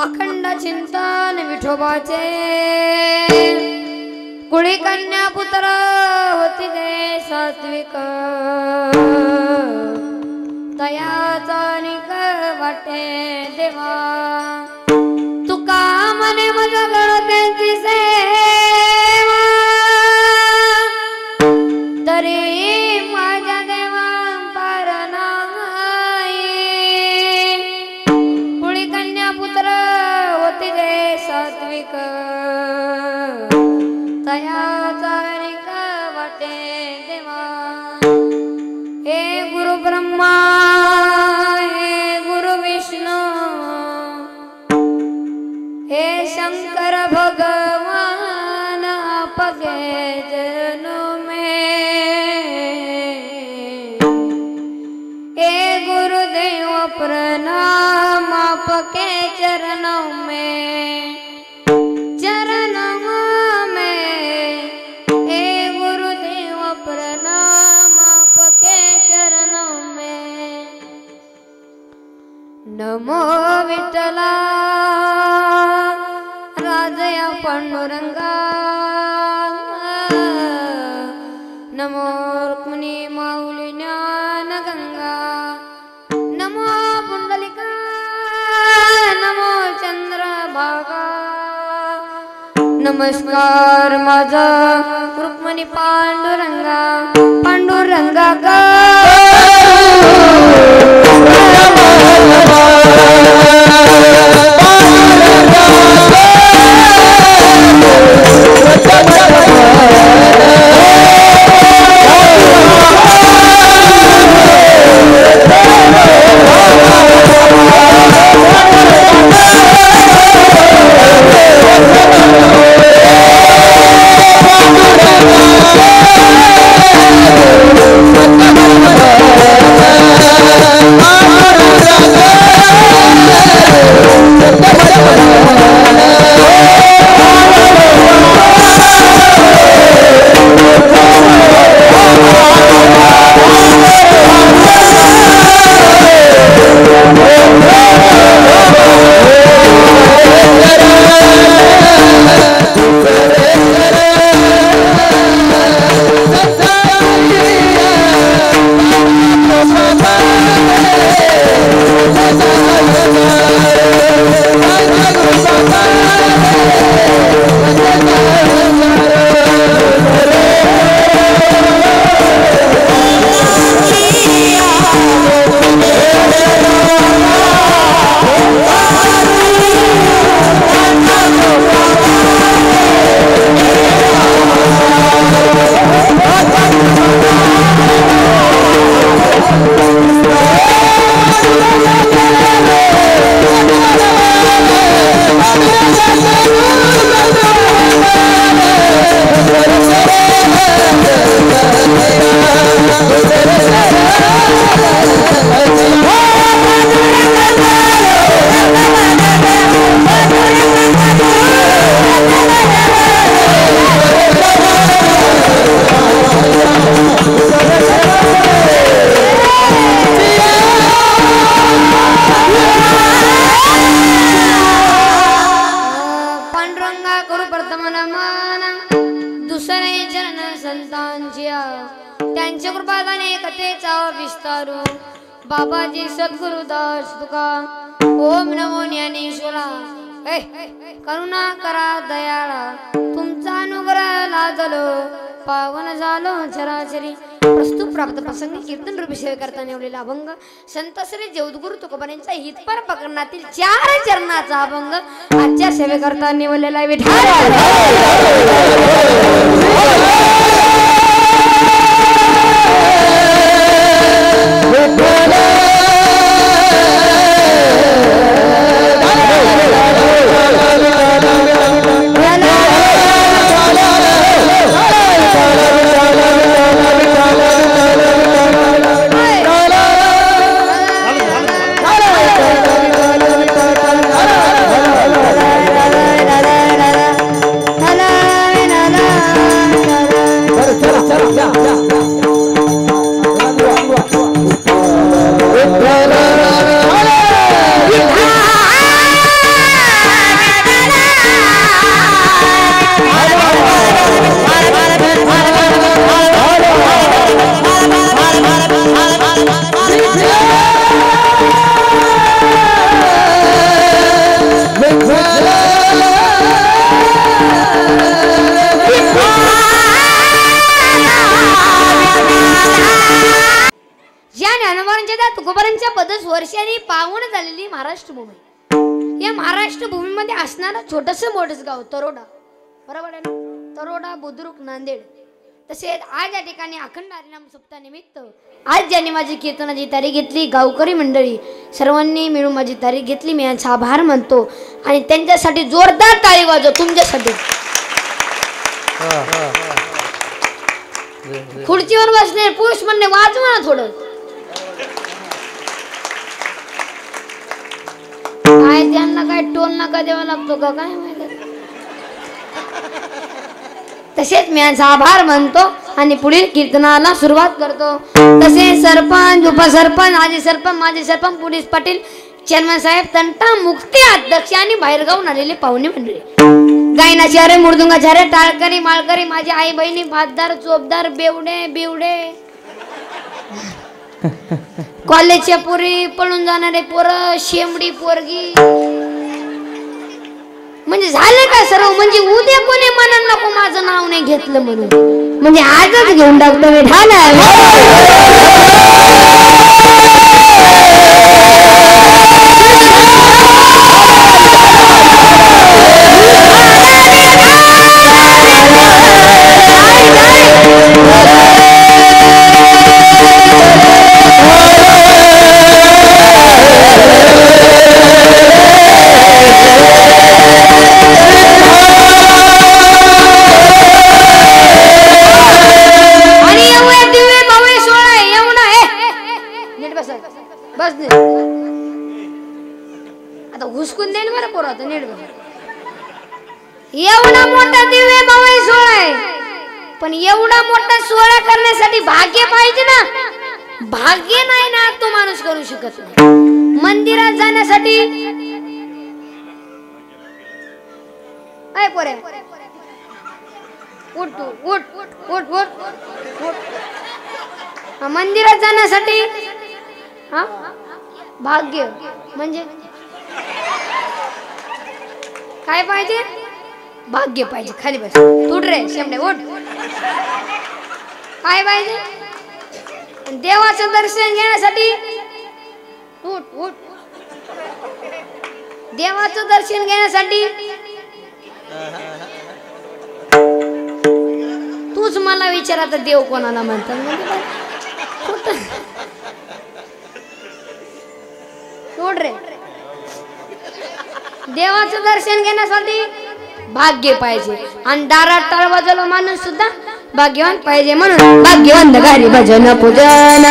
अखंड चिंतन विठोबाचे कुळी कन्या पुत्र होती गे सात्विक तयाचा निक वाटे देवा तुका मने मज गणतेची सेवा तरी माझ्या देवा पार नाही कुळी कन्या पुत्र होती गे सात्विक तयाचा निक वाटे देवा हे गुरु ब्रह्मा हे गुरु विष्णू हे शंकर भगवान आपके चरणों में हे गुरुदेव प्रणाम आपके चरणों में हे गुरुदेव प्रणाम आपके चरणों में नमो विठ्ठला राजया पांडुरंगा नमो रुक्मिणी माऊली ज्ञान गंगा नमो पुंडलिका नमो चंद्रभागा नमस्कार माझा रुक्मिणी पांडुरंगा पांडुरंगा गा त्यांच्या कृपादाने कथेचा विस्तारू बाबाजी सद्गुरुदास तुका ओम नमो ज्ञानेश्वरा करुणा करा दयाळा तुमचा अनुग्रह लादलो पावन झालो चराचरी प्रस्तुत प्राप्त प्रसंगी कीर्तन रूपी सेवे करता निवडलेला अभंग संत श्री जगद्गुरु तुकोबांच्या हितपर प्रकरणातील 4 चरणाचा अभंग आजच्या सेवे करता निवडलेला विठ्ठल वर्षांनी पावन झालेली महाराष्ट्र भूमी. या महाराष्ट्र भूमीमध्ये असणारं छोटंसं मोठंच गाव तरोडा, बरोबर आहे ना? तरोडा, बुद्रुक, नांदेड. तसेच आज या ठिकाणी अखंड हरिनाम सप्ताहानिमित्त आज ज्यांनी माझी कीर्तनाची तारीख घेतली, गावकरी मंडळी सर्वांनी मिळून माझी तारीख घेतली, मी यांचा आभार मानतो आणि त्यांच्यासाठी जोरदार टाळी वाजव तुमच्यासाठी. खुर्चीवर बसले पुरुष म्हणणे वाजवा ना थोडं. काय त्यांना काय टोल नका द्यावा लागतो का काय माहिती. तसेच मी यांचा आभार मानतो आणि पुढील कीर्तनाला सुरुवात करतो. तसेच सरपंच, उपसरपंच, आजी सरपंच, माजी सरपंच, पोलीस पाटील, चेअरमन साहेब, तंटा मुक्ती अध्यक्ष आणि बाहेरगावून आलेले पाहुणे मंडळी, गायनाचार्य, मृदुंगाचार्य, टाळकरी, माळकरी, माझी आई बहिणी, भातदार, चोपदार, बेवडे बिवडे, कॉलेजच्या पोरी, पळून जाणारे पोरं, शेमडी पोरगी, म्हणजे झालं काय सर्व. म्हणजे उद्या कोणी म्हणून नको माझं नाव नाही घेतलं म्हणून, म्हणजे आजच घेऊन टाकतो मी ठाणा. आता हुसकून देईल बरं पोरं आता नीट. एवढा मोठा दिव्य मावळी सोहळा आहे, पण एवढा मोठा सोहळा करण्यासाठी भाग्य पाहिजे ना. भाग्य नाही ना तो माणूस करू शकत नाही. मंदिरात जाण्यासाठी ऐ पोरे उठ तू उठ उठ उठ उठ. मंदिरात जाण्यासाठी हा भाग्य म्हणजे काय पाहिजे? भाग्य पाहिजे. खाली बस. उठ रे शेमडे उठ. काय पाहिजे? देवाचं दर्शन घेण्यासाठी उठ उठ. देवाचं दर्शन घेण्यासाठी तूच मला विचार आता देव कोणाला म्हणतात. उठ रे. देवाचं दर्शन घेण्यासाठी भाग्य पाहिजे आणि दारात टाळ वाजवला माणूस सुद्धा भाग्यवान पाहिजे. म्हणून भाग्यवंत घरी भजन पूजन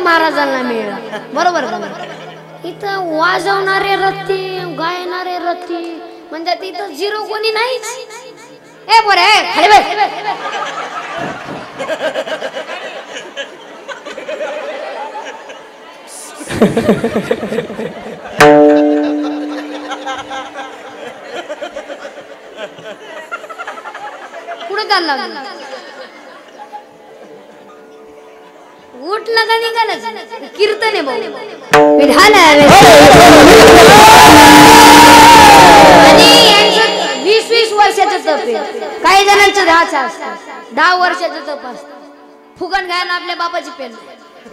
महाराजांना मिळाला. बरोबर का? इथं वाजवणारे रथी, गायणारे रथी म्हणजे तिथं झिरो कोणी नाहीच. ए बरे खाली बस. पुढे चालला उठलं का निघालं कीर्तन आहे भाऊ. आणि 20-20 वर्षाचं तप आहे. काही जणांचं 10 वर्षाचं तप असतं. फुगण घ्यायला आपल्या बापाची पेन.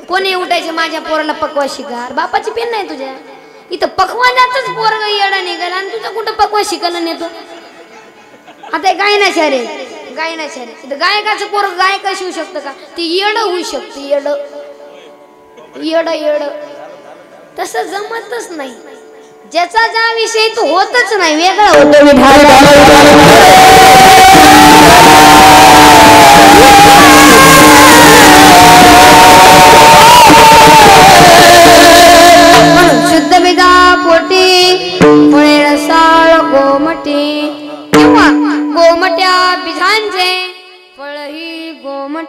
कोणी उठायचे माझ्या पोराला पकवा शिकार. बापाची पेन नाही तुझ्या. इथं पकवानातच पोरग येडा निघाला आणि तुझं कुठं पकवा शिकायला नेतो. आता गायनाचार्य इथं गायकाचं पोरग गायक शिवू शकतं का? ती येड होऊ शकते. येड तसं जमतच नाही. ज्याचा ज्या विषय तो होतच नाही, वेगळा होतो. शुद्ध बिदा पोटी फळे रसाळ गोमटी किंवा गोमट्या बिजांचे फळ ही गोमटी.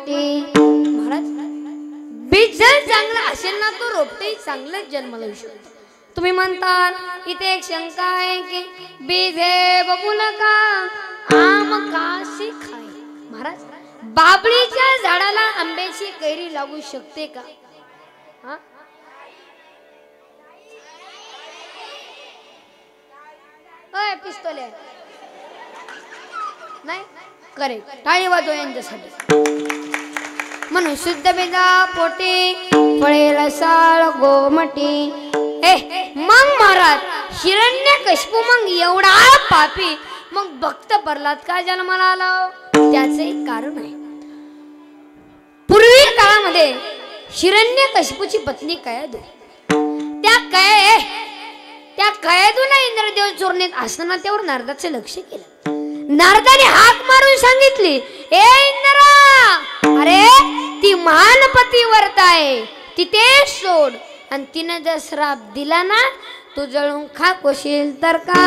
असेल ना तो रोपटे चांगलेच जन्माला येऊ शकतो. तुम्ही म्हणतात इथे एक शंका आहे की बीज हे बघू नका आम काशी खाय. महाराज बाबळीच्या झाडाला आंब्याची कैरी लागू शकते का? हा अय पिस्तोले नाही करे टाळी वाजव यांच्यासाठी. म्हणून शुद्ध बेजा पोटी फळे रसाळ गोमटी. मग महाराज हिरण्यकशिपू मग एवढा पापी मग भक्त प्रल्हाद का जन्माला आला? त्याचे एक कारण आहे. पूर्वी काळामध्ये हिरण्यकशिपूची पत्नी कयदू, त्या कयदूला इंद्रदेव चोरणीत असताना त्यावर नारदाचे लक्ष केलं. नारदाने हाक मारून सांगितली ए इंद्रा, अरे ती महानपती व्रत आहे तिथे सोड. आणि तिने जर श्राप दिला ना तू जळून खाक होशील तर का?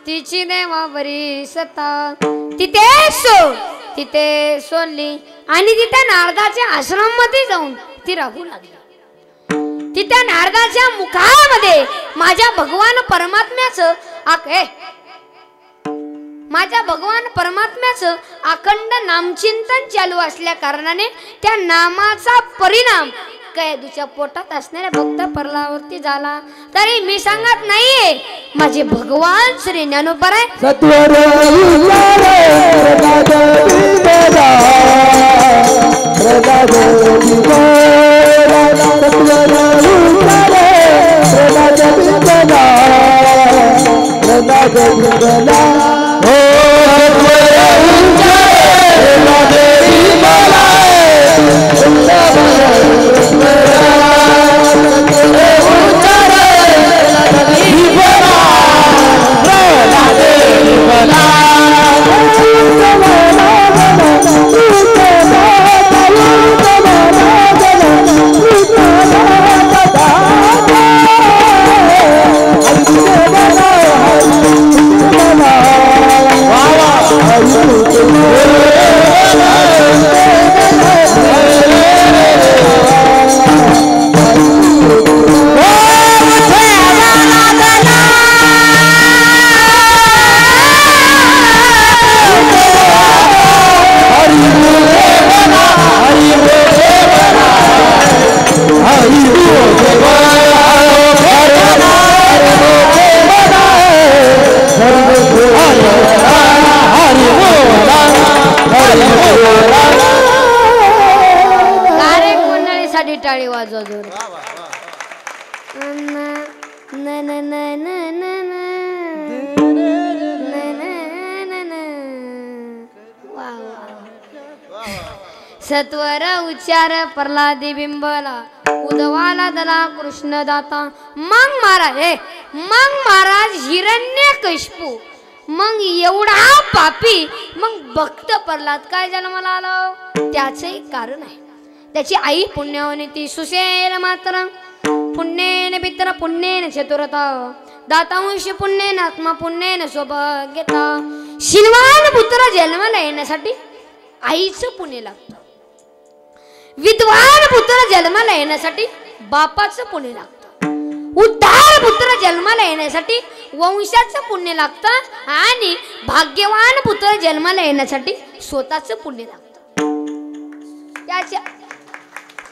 तिची देवावरी सत्ता तिथे सोडली आणि तिथे नारदाच्या आश्रम मध्ये जाऊन ती राहू लागली. तिथे नारदाच्या मुखामध्ये माझ्या भगवान परमात्म्याचं अखंड नामचिंतन चालू असल्या कारणाने त्या नामाचा परिणाम कैदूच्या पोटात असणाऱ्या भक्त प्रल्हादावरती झाला. तरी मी सांगत नाहीये, माझे भगवान श्री ज्ञानोबा आहे. टाळी वाजवा जोर. सत्वर उच्चार प्रल्हादी बिंबला उदवाला दला कृष्ण दाता. मग महाराज हिरण्यकशिपू मग एवढा पापी मग भक्त प्रल्हाद काय जन्माला आला? त्याचे एक कारण आहे. त्याची आई पुण्यवनी ती सुशेल मात्र पुण्येन पित्र पुण्येन चतुरता दातांश पुण्येन आत्मा पुण्येन सौभाग्यता. शिलवान पुत्र जन्माला येण्यासाठी आईचं पुण्य लागतं. विद्वान पुत्र जन्माला येण्यासाठी बापाचं पुण्य लागतं. उद्धार पुत्र जन्माला येण्यासाठी वंशाचं पुण्य लागतं आणि भाग्यवान पुत्र जन्माला येण्यासाठी स्वतःचं पुण्य लागतं.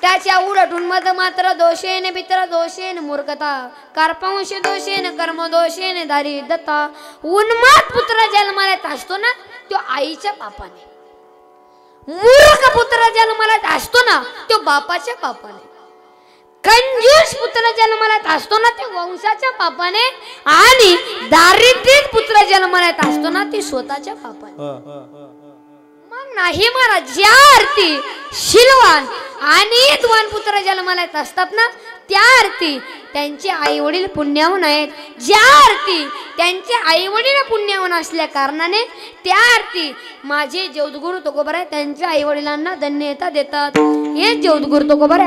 त्याच्या उलटून मध मात्र दोषेन पितर दोषेन मूर्खता कार्पांश दोषेन कर्म दोषेन दारिद्रता उन्माद पुत्र जन्माला असतो ना तो आईच्या पापाने, मूर्ख पुत्र जन्माला असतो ना तो बापाच्या पापाने, कंजूस पुत्र जन्माला असतो ना ते वंशाच्या पापाने आणि दारिद्र्य पुत्र जन्माला असतो ना ते स्वतःच्या पापाने। मग नाही महाराज ज्या अर्थी शीलवान आणि द्वान पुत्र जन्माला असतात ना त्या अर्थी त्यांचे आई वडील पुण्यवान आहेत, ज्या अर्थी त्यांचे आई वडील पुण्यवान असल्या कारणाने त्या अर्थी माझे ज्योतगुरु तुकोबार आहे त्यांच्या आई वडिलांना धन्यता देतात। हे ज्योतगुरु तुकोबार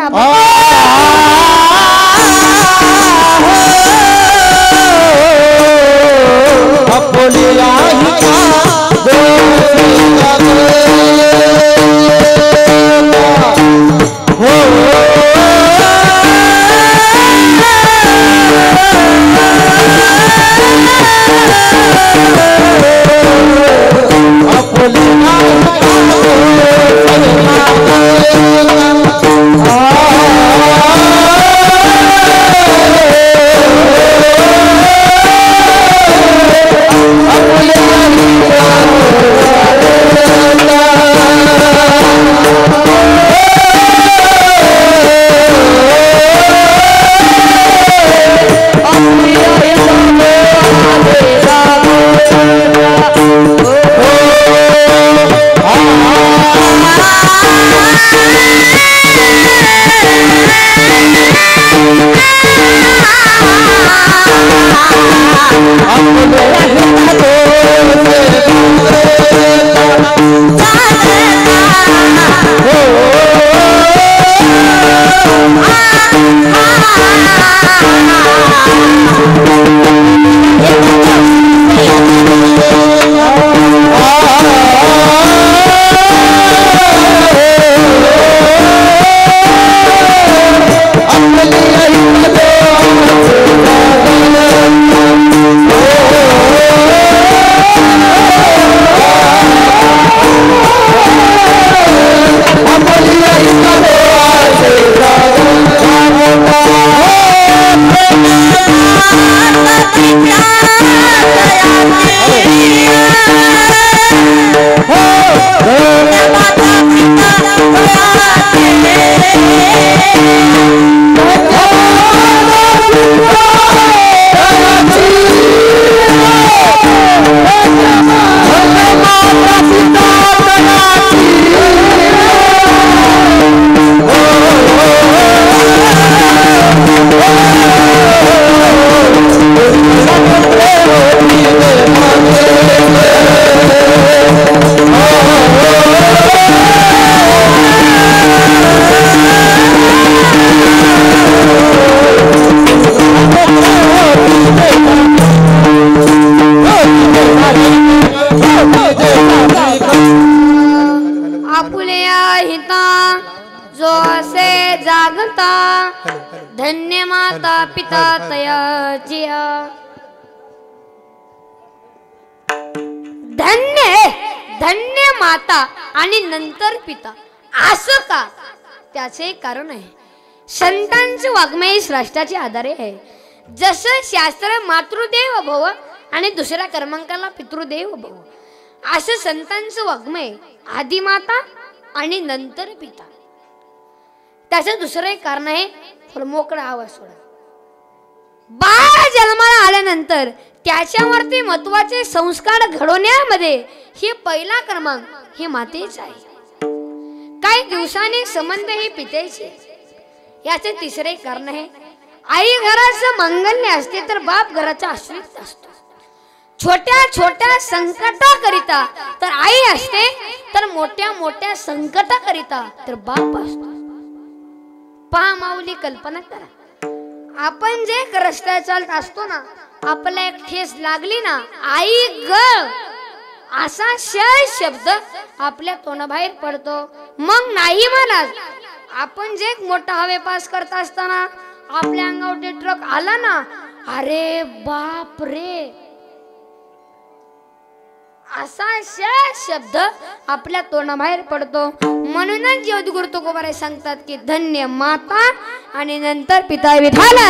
धन्य माता पिता तयाजिया धन्य धन्य माता आणि नंतर पिता असं का त्याचे कारण आहे संतांचे वाङ्मय राष्ट्राचे आधारे आहे जसं शास्त्र मातृदेव भव आणि दुसऱ्या क्रमांकाला पितृदेव भव असं संतांचं वाङ्मय आधी माता आणि नंतर पिता त्याचं दुसरं एक कारण आहे मोकळा आवाज सोडा बाळ जन्माला आल्यानंतर त्याच्यावरती महत्वाचे संस्कार घडवण्यामध्ये हे पहिला क्रमांक हे मातेचा आहे काही दिवसांनी संबंध हे पितेचे याचे तिसरे कारण आहे आई घराचं मंगल्य असते तर बाप घराचा आश्रित असतो छोट्या छोट्या संकटाकरिता तर आई असते तर मोठ्या मोठ्या संकटाकरिता तर बाप असतो पहा माऊली कल्पना करा आपण जे रस्त्यावर चालत असतो ना आपल्याला एक ठेस लागली ना आई ग असा शब्द आपल्या तोंडाबाहेर पडतो मग नाही मला आपण जे मोठा हवे पास करत असताना आपल्या अंगावर ट्रक आला ना अरे बाप रे असा शब्द आपल्या तोंडाबाहेर पडतो. म्हणूनच जगद्गुरु तुकोबाराय सांगतात की धन्य माता आणि नंतर पिता विठाला.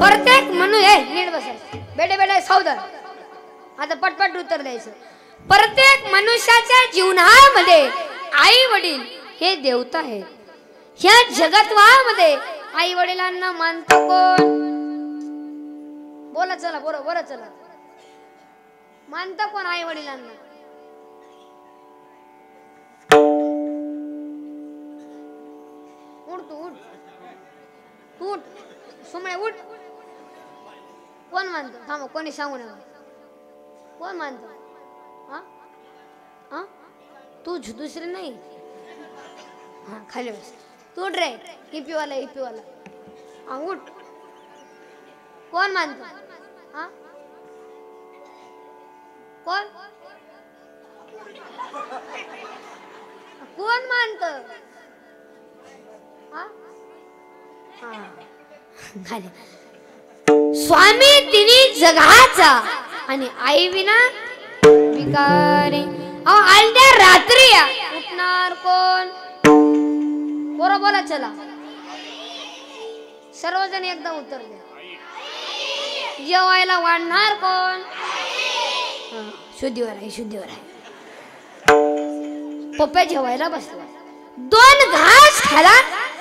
प्रत्येक नीट बसायचं बेटे बेटे सावधान. आता पटपट उत्तर द्यायचं. प्रत्येक मनुष्याच्या जीवनामध्ये आई वडील हे देवता आहेत. ह्या जगत्वामध्ये आई वडिलांना मानतो कोण? बोला चला बरोबर चला. मानतो कोण आई वडिलांना? उठ तू उठ उठ सुमळे उठ. कोण मानतो? थांब कोणी सांगू नका. कोण मानतो? हा हा तू दुसरे नाही. हा खाली बस. तू उठ रे. इपीवाला हा उठ. कोण मानतो? हा कोण कोण मानतो? हा खाली. स्वामी तिने जगाचा आणि आई विना भिकारी. अर्ध्या रात्री उठणार कोण? बरोबर बोला चला. सर्वजण एकदम उत्तर द्या. जेवायला वाढणार कोण? शुद्धीवर आहे. पप्पा जेवायला बसला. 2 घास खाला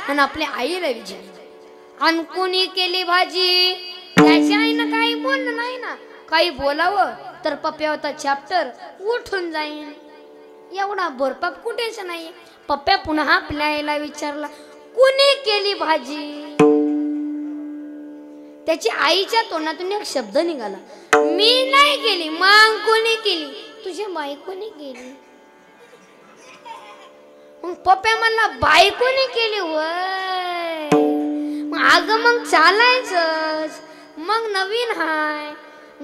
आणि आपल्या आईला विचारलं आणि कोणी केली भाजी? त्याच्या आईनं काही बोललं नाही ना. काही बोलावं तर पप्प्या होता चॅप्टर उठून जाईन. एवढा बोरपाप कुठेच नाही. पप्प्या पुन्हा आपल्या आईला विचारला कुणी केली भाजी? त्याची आईच्या तोंडातून एक शब्द निघाला, मी नाही केली. मग कोणी केली? तुझ्या बायकोने केली. मग पप्प्या म्हणला बायकोने केली वय. अगं मग चालायचंच. मग नवीन हाय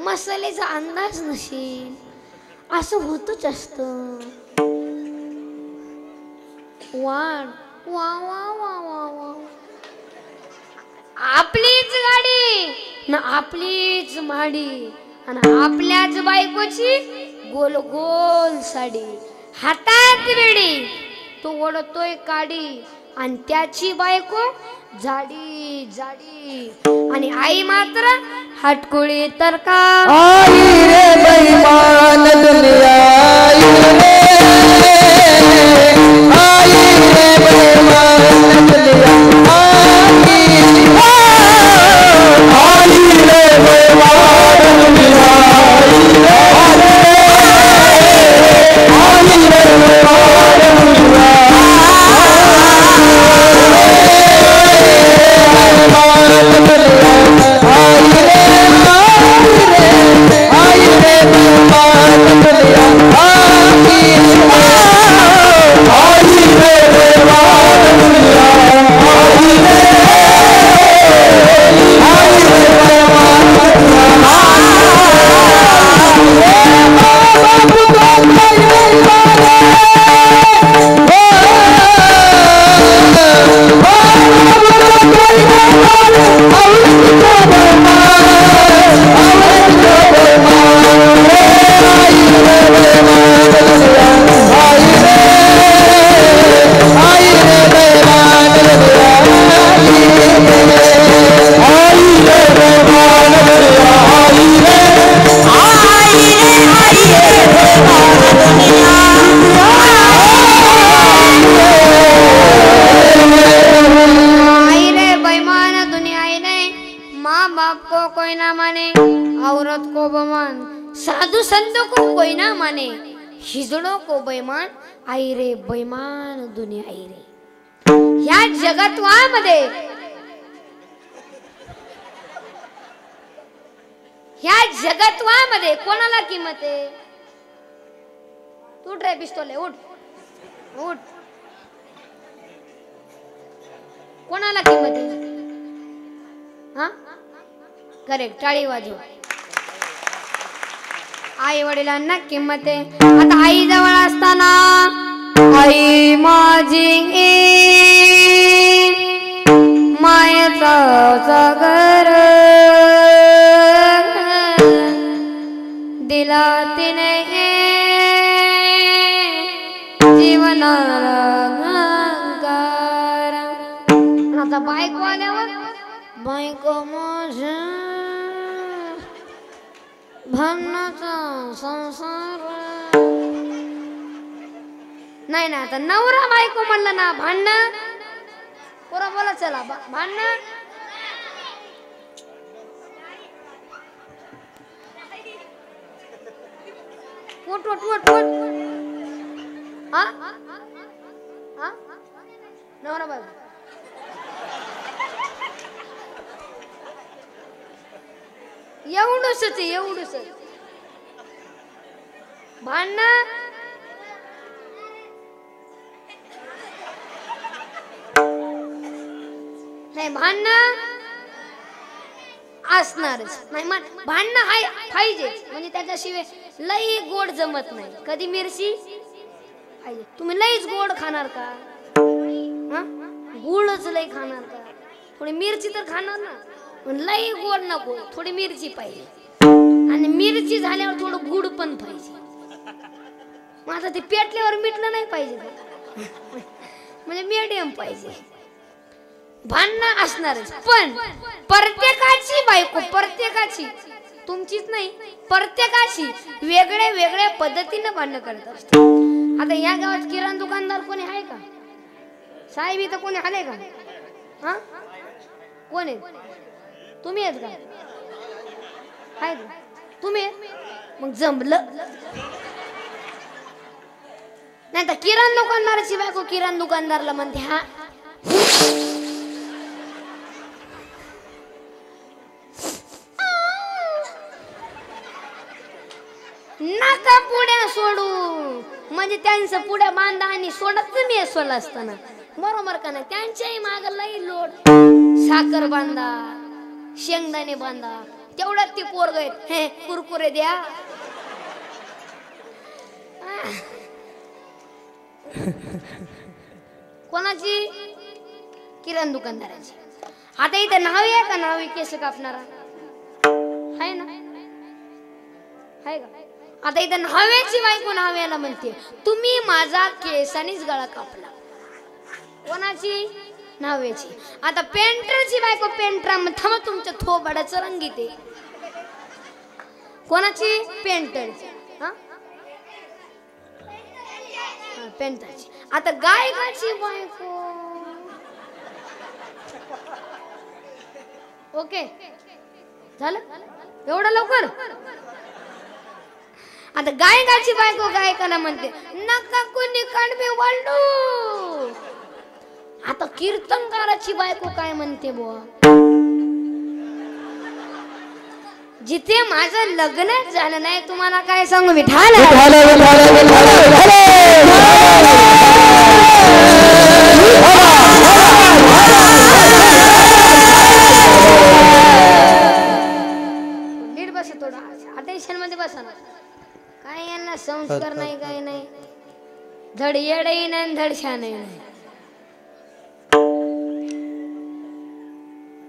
मसाल्याचा अंदाज नसेल. असं होतच असतं. वाढ वा वा वा वा वा. आपलीच गाडी ना आपलीच माडी आणि आपल्याच बायकोची गोल गोल साडी. हातात विडी तो ओढतोय काडी आणि त्याची बायको जाडी जाडी आणि आई मात्र हटकुळी. तर का आई रे बेईमान दुनिया. साधु संत को कोई ना माने. हिजड़ों को बेईमान. आई रे बेईमान दुनिया. आई रे या जगत्वामध्ये ह्या जगत्वामध्ये कोणाला किंमत आहे? उठ रे पिस्तोले उठ उठ. कोणाला किंमत आहे? हा करेक्ट. टाळी वाजव. आई वडिलांना किंमत आहे. आता आई जवळ असताना आई माझी मायेचा सागर दिला तिने जीवनाला अंगार. आता बायको आल्यावर बायको माझ्या भांडणाचा संसार. नाही ना आता नवरा बायको म्हणलं ना भांडण पोरा बोला चला भांडण. Vote vote vote vote. हा हा नवरा बायको एवढंच एवढंच भांडण. नाही भांडण असणारच नाही. भांडणं हाय पाहिजे म्हणजे त्याच्याशिवाय लई गोड जमत नाही. कधी मिरची पाहिजे. तुम्ही लईच गोड खाणार का? गुळच लई खाणार का? थोडी मिरची तर खाणार ना. लई गोड नको थोडी मिरची पाहिजे. आणि मिरची झाल्यावर थोडं गुड पण पाहिजे. मग आता ते पेटल्यावर मिठलं नाही पाहिजे म्हणजे मीडियम पाहिजे. भांडणं असणारच पण प्रत्येकाची बायको प्रत्येकाची तुमचीच नाही प्रत्येकाची वेगळ्या वेगळ्या पद्धतीने भांडणं करत असते. आता या गावात किराणा दुकानदार कोणी आहे का? साहेब इथं कोणी आले का? हा कोण आहेत? तुम्ही आहेत का? आहेत तुम्ही? मग जमलं. नाही तर किराणा दुकानदाराची बायको किराणा दुकानदारला म्हणते हा नका पुढ्या सोडू म्हणजे त्यांचं पुढ्या बांधा आणि सोडत मी सोडला असताना बरोबर का नाही. त्यांच्याही माग लई लोट. साखर बांधा शेंगदाणे बांधा तेवढ्यात ती पोरग आहेत हे कुरकुरे द्या. कोणाची? किराणा दुकानदाराची. आता इथं नावी आहे का? नावी केस कापणारा आहे ना? आहे का? आता इथं न्हाव्याची बायको न्हाव्याला म्हणते तुम्ही माझा केसानीच गळा कापला. कोणाची? न्हाव्याची. आता पेंटरची बायको पेंटरा थांबा तुमच्या थोबाडाचं रंगीत आहे. कोणाची? पेंटरची. हा पेंटरची. आता गायकाची बायको ओके झालं एवढं लवकर. आता गायकाची बायको गायकाला म्हणते नका कुणी कडबे वाळू. आता कीर्तनकाराची बायको काय म्हणते बुवा जिथे माझं लग्न झालं नाही तुम्हाला काय सांगू विठाल नीट बस थोडं अटेन्शन मध्ये बसा ना. काय यांना संस्कार नाही काय नाही. धड येडही नाही धड छानही नाही.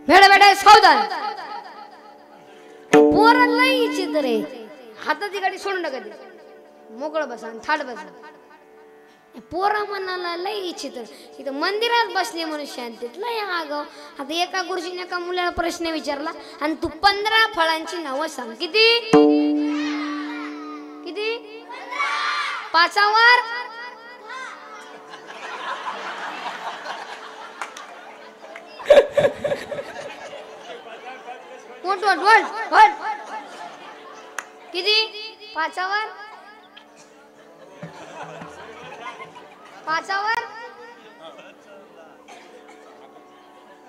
भेड भेड सावधान. पोराला लई चित्र आहे. हाताची गाडी सोडून नका मोकळं बसा थाट बसा. पोरा मनाला लई चित्र. इथं मंदिरात बसले म्हणून शांतीत लई आगाव. आता एका गुरुजीने एका मुलाला प्रश्न विचारला आणि तू 15 फळांची नावं सांग. किती किती? 5वर वोट वोट वोट वोट किती? 5वर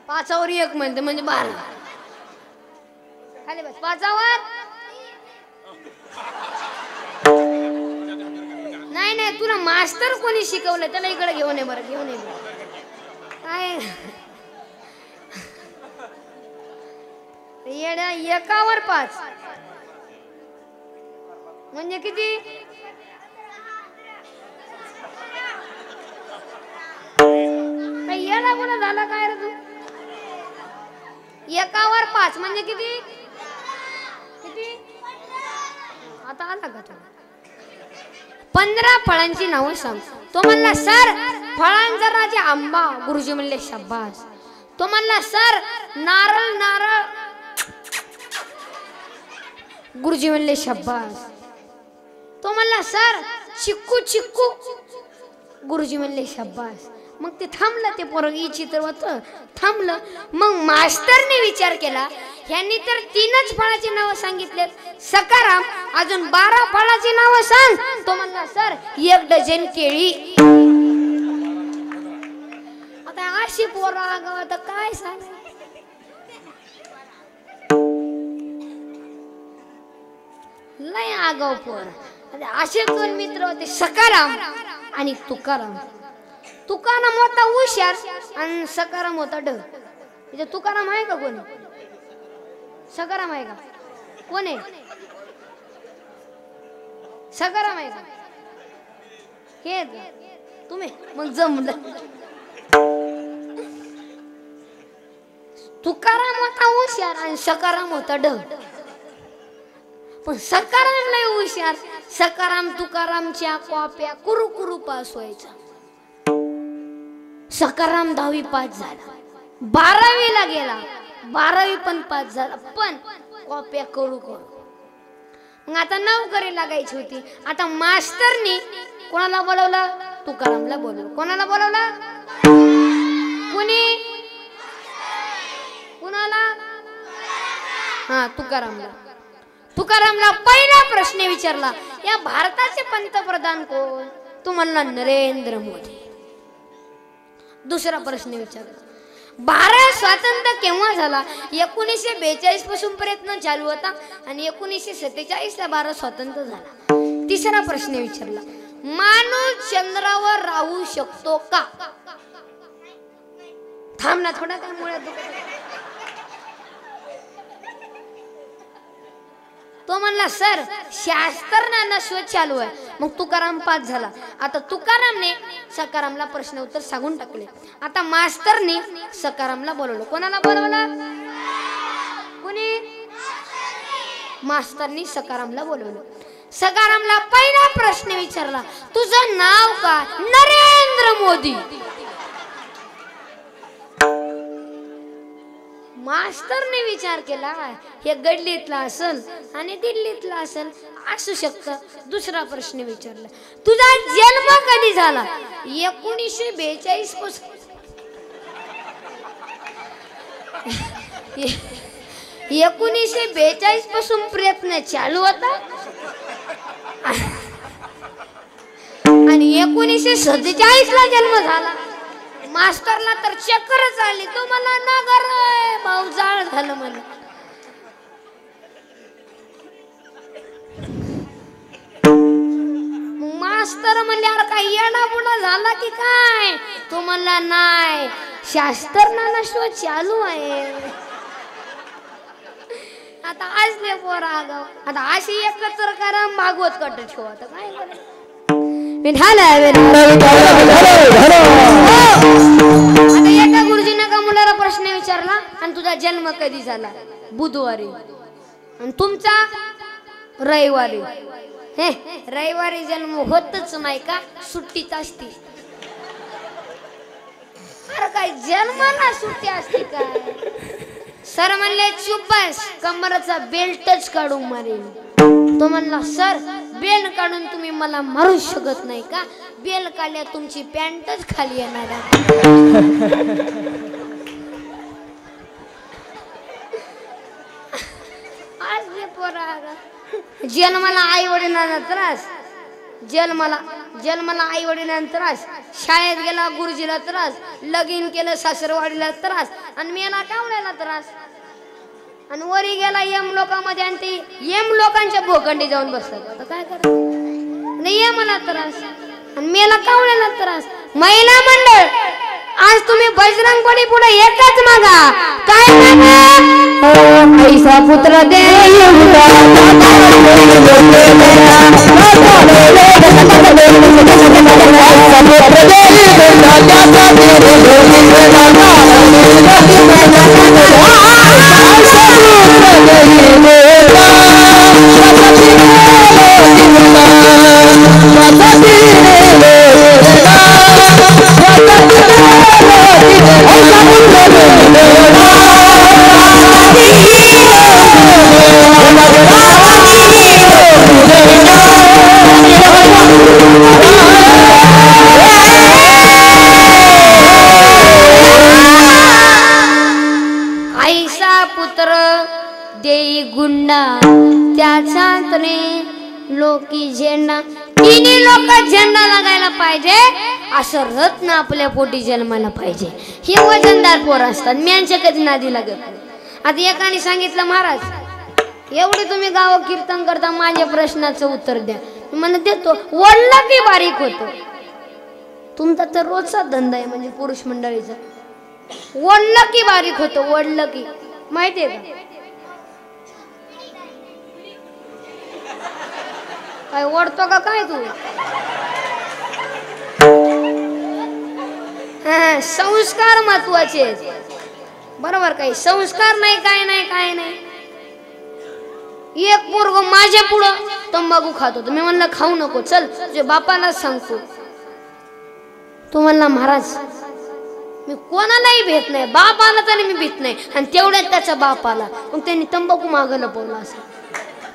5वर 1 म्हणते म्हणजे 12. खाली बस. 5वर नाही नाही तुला मास्टर कोणी शिकवलं त्याला इकडे घेऊन ये बरं. घेऊन ये काय येड्या. 1वर 5 म्हणजे किती? येडा गुन्हा झाला काय रे तू? एकावर 5 म्हणजे किती किती? आता आला का तुला? 15 फळांची नावं सांग. तो म्हणला सर फळांचा राजा आंबा. गुरुजी म्हणले शाबास. तो म्हणला सर नारळ नारळ. गुरुजी म्हणले शाबास. तो म्हणला सर चिक्कू चिक्कू. गुरुजी म्हणले शाबास. मग ते थांबलं. ते पोरगी चित्र होतं थांबलं. मग मास्टरने विचार केला ह्यांनी तर 3च फळाची नावं सांगितले. सकाराम अजून 12 फळाची नावं सांग. तो म्हणला सर 1 डझन केळी. आता अशी पोरं आगाव आता काय सांग. लय आगाव पोर. असे 2 मित्र होते सकाराम आणि तुकाराम. तुकाराम होता हुशार आणि सकाराम होता ढ. म्हणजे तुकाराम आहे का कोणी? सकाराम आहे का? कोण आहे? सकाराम आहे का? हे तुम्ही मग जमलं. तुकाराम होता हुशार आणि सकाराम होता ढ. पण सकाराम लय हुशार. सकाराम तुकारामच्या कॉप्या कुरू कुरू पास व्हायचा. सकाराम 10वी पास झाला. 12वीला गेला. 12वी पण पास झाला. पण कॉप्या करू करू. मग आता नोकरी लागायची होती. आता मास्टरनी कोणाला बोलवलं? तुकारामला बोलवलं. कोणाला बोलवलं? कुणी? कुणाला? हा तुकारामला. तुकारामला पहिला प्रश्न विचारला या भारताचे पंतप्रधान कोण? तो म्हणला नरेंद्र मोदी. दुसरा प्रश्न विचारला भारत स्वातंत्र्य केव्हा झाला? 1942 पासून प्रयत्न चालू होता आणि 1947 ला भारत स्वतंत्र झाला. तिसरा प्रश्न विचारला माणूस चंद्रावर राहू शकतो का? थांब ना थोडा काय मुळे. तो म्हणला सर शास्त्रज्ञांना शोध चालू आहे. मग तुकाराम पास झाला. आता तुकारामने सकारामला प्रश्न उत्तर सांगून टाकले. आता मास्तरने सकारामला बोलवलं. कोणाला बोलवलं? कुणी? मास्तरनी सकारामला बोलवलं. सकारामला पहिला प्रश्न विचारला तुझं नाव काय? नरेंद्र मोदी. मास्टरने विचार केला हे गडलीतला असेल आणि दिल्लीतला असेल असू शकतं. दुसरा प्रश्न विचारला तुझा जन्म कधी झाला? 1942 पासून. 1942 पासून प्रयत्न चालू होता आणि 1947 ला जन्म झाला. मास्टरला तर चक्करच आली. तो मला नगर भाऊ जाळ झालं मला. मास्तर म्हणले अरे काय येडा बुडा झाला की काय? तो म्हणला नाही शास्त्रज्ञांना शोध चालू आहे. आता आज ले पोर आगाव. आता अशी एकत्र करा भागवत कट ठेव. आता काय करायचं? आता एका गुरुजीने का मुलाला प्रश्न विचारला आणि तुझा जन्म कधी झाला? बुधवारी. आणि तुमचा? रविवारी. हे रविवारी जन्म होतच नाही का? सुट्टीच असते. अरे काय जन्माला सुट्टी असते काय? सर म्हणले चुप बस कमराचा बेल्टच काढून मारेल. तो म्हणला सर बेल काढून तुम्ही मला मारू शकत नाही का? बेल काढल्या तुमची पॅन्टच खाली येणार. आज जन्माला आई वडिलांना त्रास. जन्माला आई वडिलांना त्रास. शाळेत गेला गुरुजीला त्रास. लगीन केलं सासरवाडीला त्रास. आणि मेला कावण्याला त्रास. आणि वरी गेला यम लोकांमध्ये आणि ते यम लोकांच्या भोगंडी जाऊन बसतात. आता काय करायचं? नाही यमाला त्रास आणि मेला कावण्याला त्रास. महिला मंडळ आज तुम्ही बजरंगबली पुढे एकच मागा. काय मागा? ऐसा पुत्र दे उठलो की झेंडा, तिन्ही लोक झेंडा लागायला पाहिजे, असं रत्न आपल्या पोटी जन्माला पाहिजे. हे वजनदार पोर असतात. म्यांच्या कधी नादी लागत नाही. आता एकाने सांगितलं, महाराज एवढे तुम्ही गाव कीर्तन करता, माझ्या प्रश्नाचं उत्तर द्या. मला देतो. वडलं की बारीक होतो. तुमचा तर रोजचा धंदा आहे, म्हणजे पुरुष मंडळीचा. वडलं की बारीक होतो, वडलं की. माहितीये का काय ओढतो का काय तू? संस्कार महत्वाचे बरोबर. काही संस्कार नाही, काय नाही, काय नाही. एक पोरग माझ्या पुढं तंबाखू खात होतं. मी म्हणलं खाऊ नको, चल तुझ्या बापाला सांगतो. तू म्हणला, महाराज मी कोणालाही भेट नाही, बापाला तरी मी भीत नाही. आणि तेवढ्यात त्याचा बाप आला, मग त्यांनी तंबाखू मागं लपवला असं.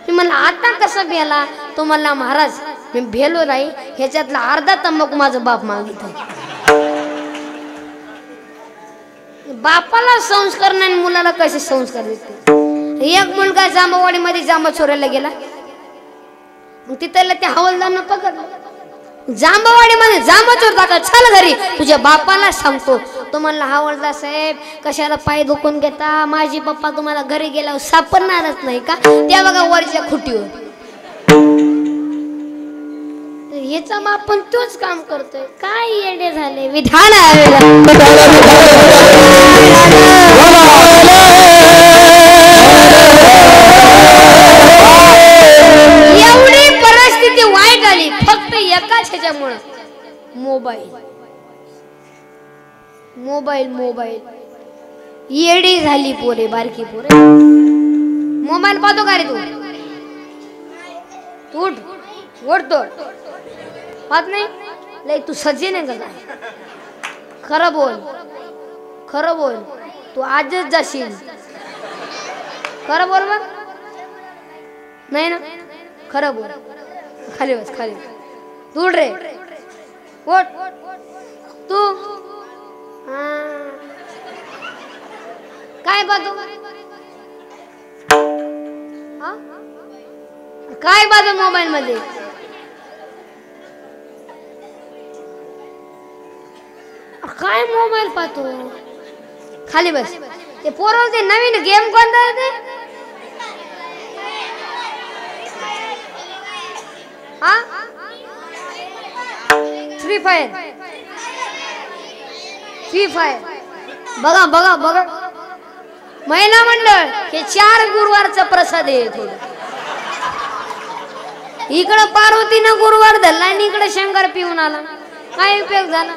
मी म्हणलं आता कसं भेला? तो म्हणला, महाराज मी भेलो नाही, ह्याच्यातला अर्धा तंबाखू माझा बाप मागित आहे. बापाला संस्कार नाही, मुलाला कसे संस्कार देते? एक मुलगा जांभवाडीमध्ये जांभा चोरायला गेला. मग तिथला त्या हवालदारनं पकडलं. जांभवाडीमध्ये जांभा चोरता का? चल घरी, तुझ्या बापाला सांगतो. तो म्हणला, हवालदार साहेब कशाला पाय दुखून घेता? माझी पप्पा तुम्हाला घरी गेल्यावर सापडणारच नाही का? त्या बघा वरच्या खुटीवर. याचा बाप पण तोच काम करतोय. काय येडे झाले विधान. एवढी परिस्थिती वाईट आली फक्त एकाच ह्याच्यामुळे, मोबाईल. मोबाईल मोबाईल येडी झाली पोरे, बारकी पोरे. मोबाईल पाहतो का रे तू? उठ ओढतो पाहत नाही लय. तू सज्जे नाही का? खरं बोल, खरं बोल. तू आजच जाशील. खरं बोल बघ. नाही ना? खरं बोल. खाली बस, खाली. तू रे ओठ. तू काय बाजू? काय बाजू मोबाईल मध्ये? काय मोबाईल पाहतो? खाली बस. ते पोरं ते नवीन गेम कोणता आहे ते? Free fire. Free fire. बघा बघा बघा. महिला मंडळ हे 4 गुरुवारचा प्रसाद आहे. थोडं इकडं पार्वतीनं गुरुवार धरला आणि इकडे शंकर पिऊन आला. काय उपयोग झाला?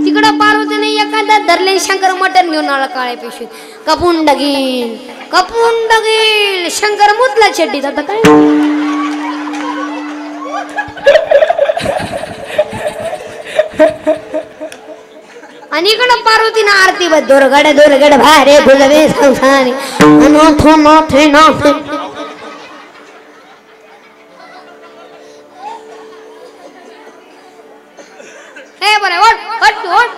तिकडं पार्वतीने एखादा धरले, शंकर मटण घेऊन आला काळ्या पिशवीत. कपून डगील, कपून डगील. शंकर मुतला चड्डीत. आता काय? आणि इकडं पार्वतीनं आरती बद दोरगड दोरगड भारे फुलवे संसारी अनाथो नाथे नाथे. हे बरे ओठ ओठ ओठ.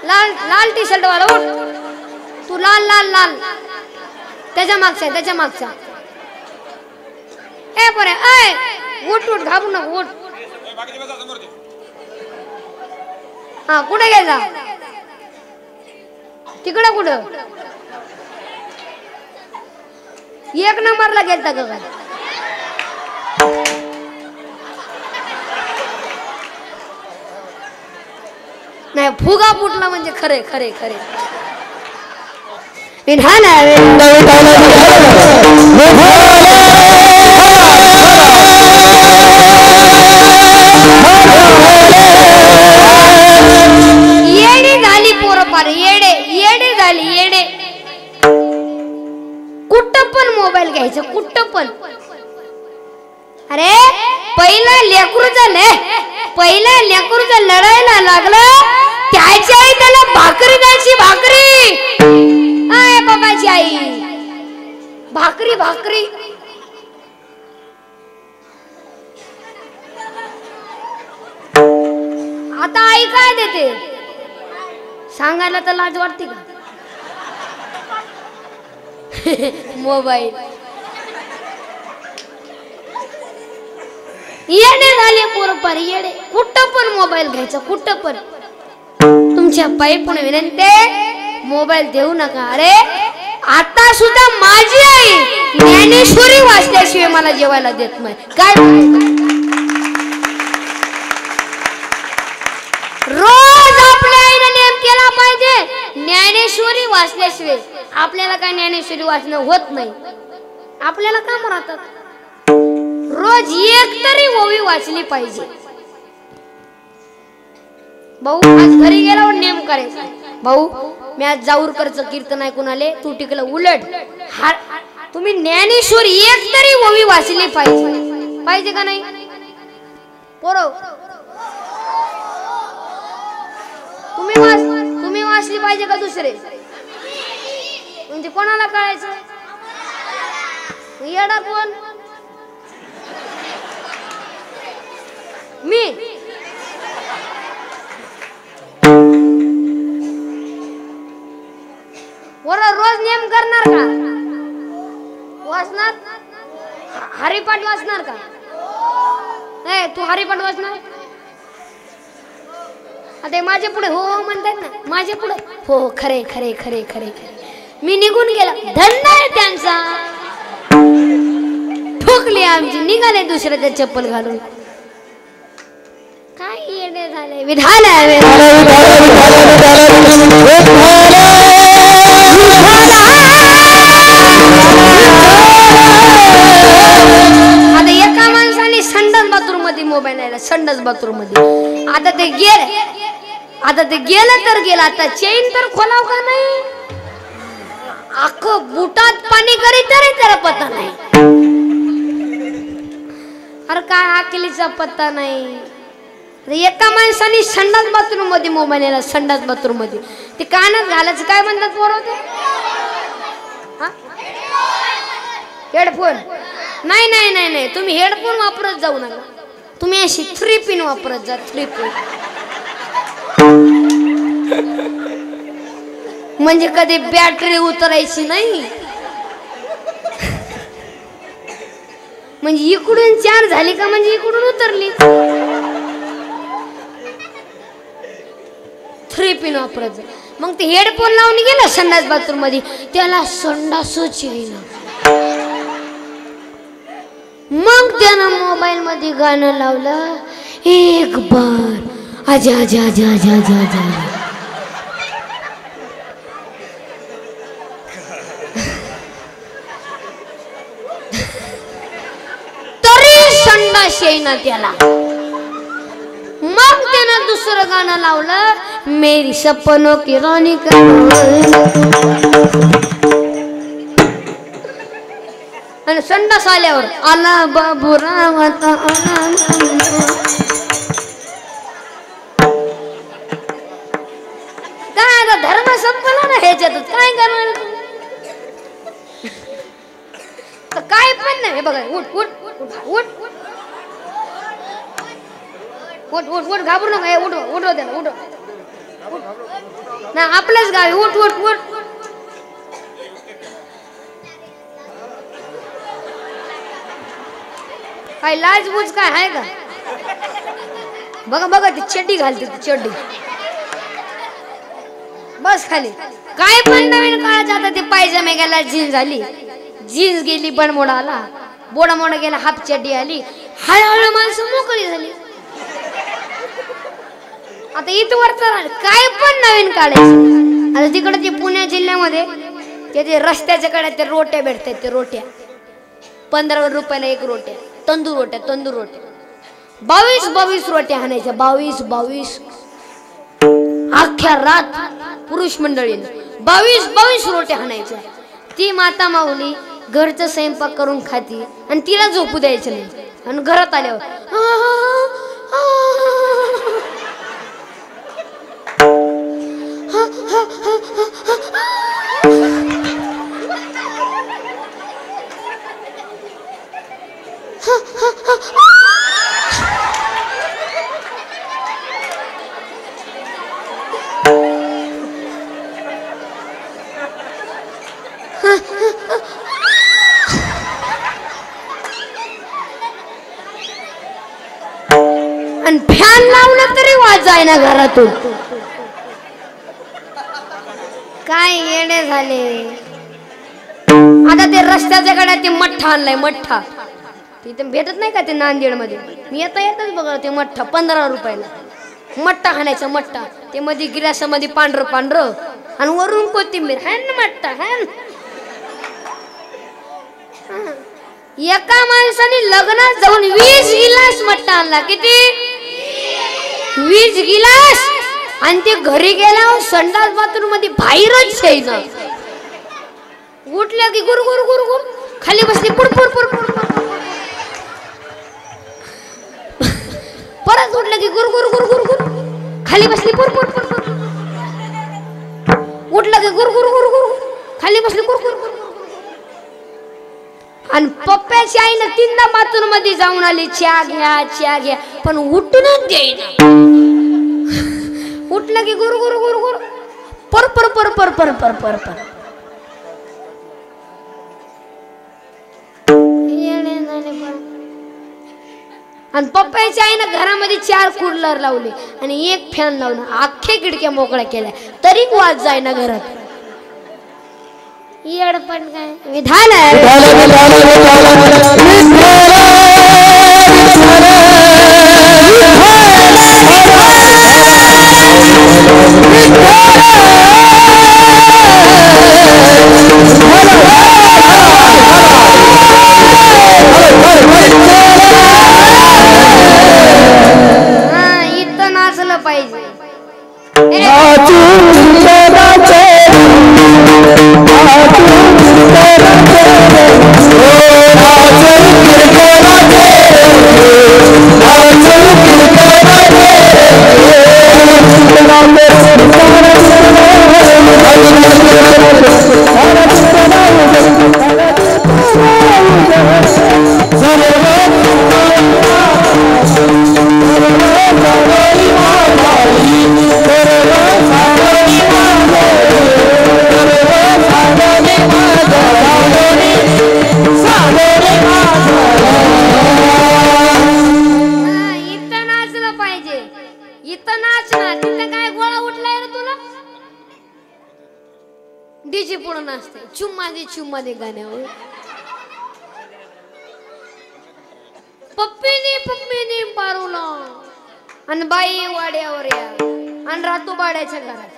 लाल लाल टी शर्ट वाला ओठ. तू लाल लाल लाल. त्याच्या मागचा, त्याच्या मागचा. हे बरे ऐ उठ उठ, घाबरू नको उठ. हा कुठे गेला? तिकडं कुठं? 1 नंबरला गेलता का? नाही फुगा फुटला म्हणजे खरे खरे खरे. येडी झाली पोरं पार. येडे येडे झाली येडे. कुठं पण मोबाईल घ्यायचं, कुठं पण. अरे पहिला लेकरूचं लढायला लागलं त्याची आई त्याला भाकरी द्यायची. भाकरी. आय बाबाची आई भाकरी भाकरी. आता आई काय देते सांगायला तर लाज वाटते का? मोबाईल. येडे झाले पोरपार येडे, कुठं पण मोबाईल घ्यायचा, कुठं पण. तुमच्या पायी पण विनंती, मोबाईल देऊ नका. अरे आता सुद्धा माझी आई ज्ञानेश्वरी वाचल्याशिवाय मला जेवायला देत नाही. काय रोज आपल्या आईने नेम केला पाहिजे, ज्ञानेश्वरी वाचल्याशिवाय. आपल्याला काय ज्ञानेश्वरी वाचणं होत नाही, आपल्याला काम राहतात. रोज एक तरी ओवी वाचली पाहिजे. भाऊ आज घरी गेल्यावर नेम करायचा. भाऊ मी आज जाऊरकरचं कीर्तन ऐकून आले, तू टिकलं उलट. तुम्ही ज्ञानेश्वरी एक तरी ओवी वाचली पाहिजे. पाहिजे का नाही पोरो? तुम्ही वाचली पाहिजे का दुसरे? म्हणजे कोणाला कळायचं? येडा कोण? मी. रोज नेम करणार का? वाचणार? हरिपाठ वाचणार का? नाही तू हरिपाठ वाचणार? आता माझे पुढे हो म्हणतात ना, माझे पुढे हो खरे खरे खरे खरे खरे. मी निघून गेला, धन्य आहे त्यांचा. ठोकली आमची, निघाले दुसऱ्याच्या चप्पल घालून. काय येडे झाले विधान. आता एका माणसाने संडास बाथरूम मध्ये मोबाईल आहे, संडास बाथरूम मध्ये. आता ते गेलं तर गेलं. आता चेन तर खोलाव का नाही? अख्ख बुटात पाणी करी तरी त्याला पत्ता नाही. अरे काय अकलीचा पत्ता नाही. एका माणसाने संडास बाथरूम मध्ये मोबाईल यायला, संडास बाथरूम मध्ये. ते कानात घालायचं काय म्हणतात पोरं ते? हेडफोन? नाही नाही नाही नाही, तुम्ही हेडफोन वापरत जाऊ नका. तुम्ही अशी 3 पिन वापरत जा. 3 पिन म्हणजे कधी बॅटरी उतरायची नाही. म्हणजे इकडून चार्ज झाली का म्हणजे इकडून उतरली. 3 पिन वापरत जा. मग ते हेडफोन लावून गेला संडास बाथरूम मध्ये, त्याला संडासच येईना. मग त्यानं मोबाईल मध्ये गाणं लावलं, एक बार आजा आजा आजा आजा आजा आजा. तरी संडास येईना त्याला. मग त्यानं दुसरं गाणं लावलं, मेरी सपनों की रानी का. आणि संडास आल्यावर आला बाबूराव आता काय. आता धर्म संपला ना ह्याच्यात, काय करणार? काय पण नाही. बघा उठ उठ उठ उठ उठ उठ, घाबरू नका. उठ उठव त्याला, उठ ना. आपल्याच गावी उठ उठ उठ. काय लाज बुज काय आहे का? बघा बघा ती चड्डी घालते, ती चड्डी. बस खाली. काय पण नवीन काळात आता ते पायजमे गेला, जीन्स झाली, जीन्स गेली, बनमोडा आला, बोडामोडा गेला, हाफ चड्डी आली. हळूहळू माणसं मोकळी झाली. आता इथवर तर काय पण नवीन काढायचं. आता तिकडे ते पुणे जिल्ह्यामध्ये ते रस्त्याच्या कडे ते रोट्या भेटतात. ते रोट्या 15 रुपयाला एक रोट्या. तंदूर रोट्या, तंदूर रोट्या. 22 रोट्या आणायच्या. 22 अख्ख्या रात पुरुष मंडळीने 22 रोट्या आणायच्या. ती माता माऊली घरचं स्वयंपाक करून खाती आणि तिला झोपू द्यायचं नाही. आणि घरात आल्यावर आणि फॅन लावलं तरी वाज जाईना घरातून. काय येणे झाले. आता ते रस्त्याच्या गड्यात ते मठ्ठा आणलाय. मठ्ठा तिथे भेटत नाही का ते नांदेड मध्ये. मी येतच बघा ते मठ्ठा 15 रुपयाला. मठ्ठा खाण्याचा मठ्ठा. ते मध्ये गिलासामध्ये पांढरं पांढरं आणि वरून कोथिंबीर. हॅन मठ्ठा हॅन. एका माणसाने लग्नात जाऊन 20 गिलास मठ्ठा आणला. किती? 20 गिलास. आणि ते घरी गेला संडास बाथरूम मध्ये बाहेरच येईना. उठल्या की गुर गुर गुर गुर. खाली बसली पुडपुड पुडपुड. परत उठलं की गुर गुर गुर गुर गुर. खाली बसली पुडपुड पुडपुड. उठलं की गुर गुर गुर गुर. खाली बसली गुर गुर गुर. आणि पप्प्याची आईनं 3दा बाथरूम मध्ये जाऊन आली. चहा घ्या चहा घ्या. पण उठूनच देईना. उठलं की गुर गुर गुर गुर. पर पर पर पर पर पर पर पर. आणि पप्पाच्या आईनं घरामध्ये 4 कूलर लावले आणि 1 फॅन लावला. अख्खे खिडक्या मोकळ्या केल्या तरी वाज जायना घरात. येडपण काय विधान आहे. इथं नाचलं पाहिजे. डीजे पुढे नाचते. चुम्मा दे चुम्मा दे गाण्यावर. पप्पीने पारुला आणि बाई वाड्यावर या आणि रातू बाड्याच्या घरात.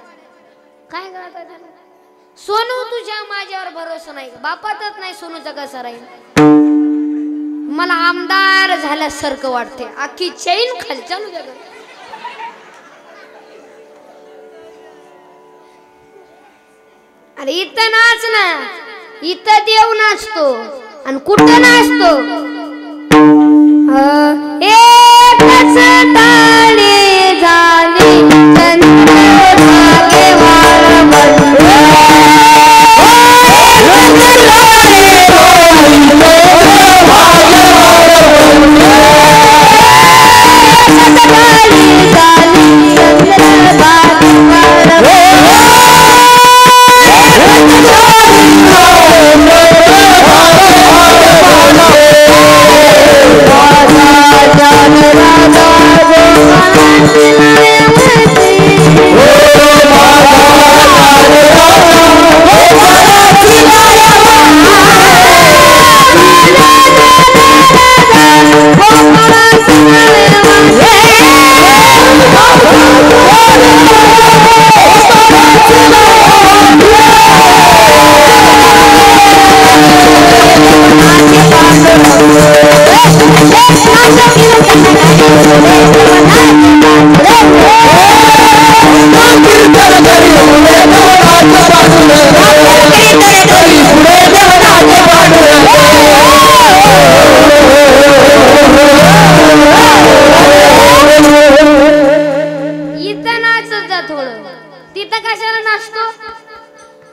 काय करत सोनू तुझ्या माझ्यावर भरोसा नाही. बापातच नाही सोनूचा कसा राहील. मला आमदार झाल्यासारखं वाटते. आखी चैन खालच्या अरे इथं नाच ना. इथं देव नाचतो आणि कुठं नाचतो. एकच टाळी झाली चंद्रभागे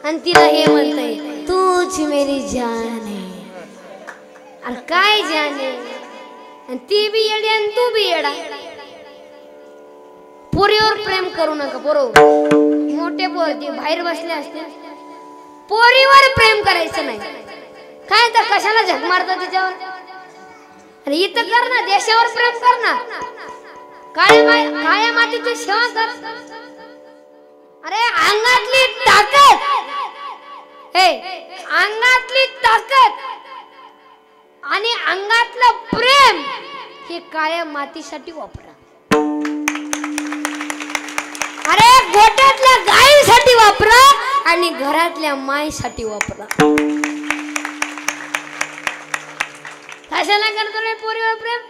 आणि तिला हे म्हणतंय तूच मेरी जान है. आणि काय जाने. आणि ती बी येडी आणि तू बी येडा. पोरीवर प्रेम करू नका. पोरो मोठे पोरी बाहेर बसले असते. पोरीवर प्रेम करायचं नाही. काय तर कशाला झक मारता तिच्यावर. आणि इथं कर ना. देशावर प्रेम कर ना. काळ्या मातीची सेवा कर. अरे अंगातली ताकद, अंगातली ताकद आणि अंगातलं प्रेम हे काळ्या मातीसाठी वापरा. अरे गोठ्यातल्या गायीसाठी वापरा आणि घरातल्या माईसाठी वापरा. कशाला करतो रे पोरीवर प्रेम?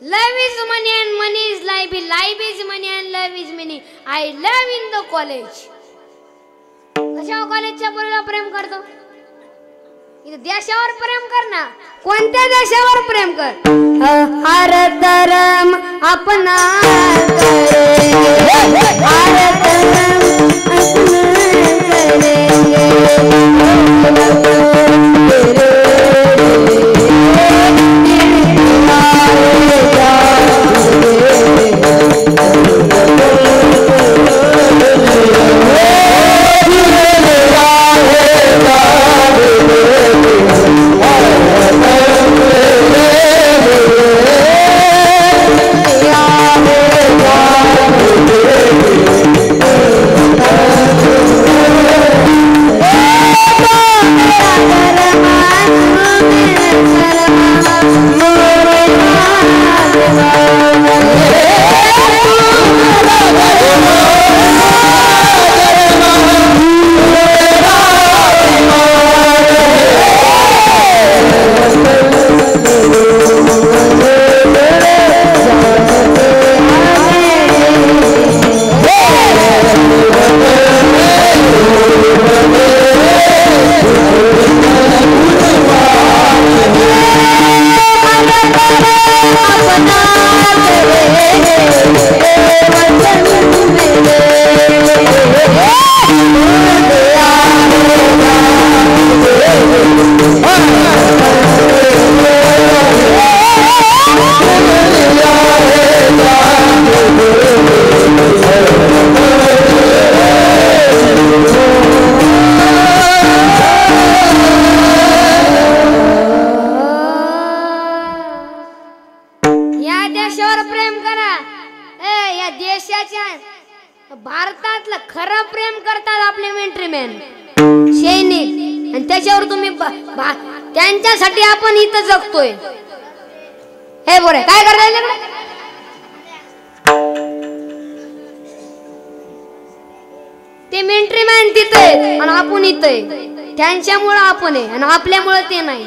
Love is money and money is life. Life is money and love is money. I love in the college. कशावर कॉलेजच्या पोरीला प्रेम करतो? इथे देशावर प्रेम कर ना. कोणत्या देशावर प्रेम कर? हर धर्म अपना करेंगे, हर धर्म अपना करेंगे. भारतातलं खरं प्रेम करतात आपले मिलिटरीमॅन सैनिक, आणि त्याच्यावर तुम्ही त्यांच्यासाठी आपण इथं जगतोय. हे बोरे काय करताय? ते मिलिटरीमॅन तिथे आहेत आणि आपण इथं आहे. त्यांच्यामुळे आपण आहे आणि आपल्यामुळे ते नाही.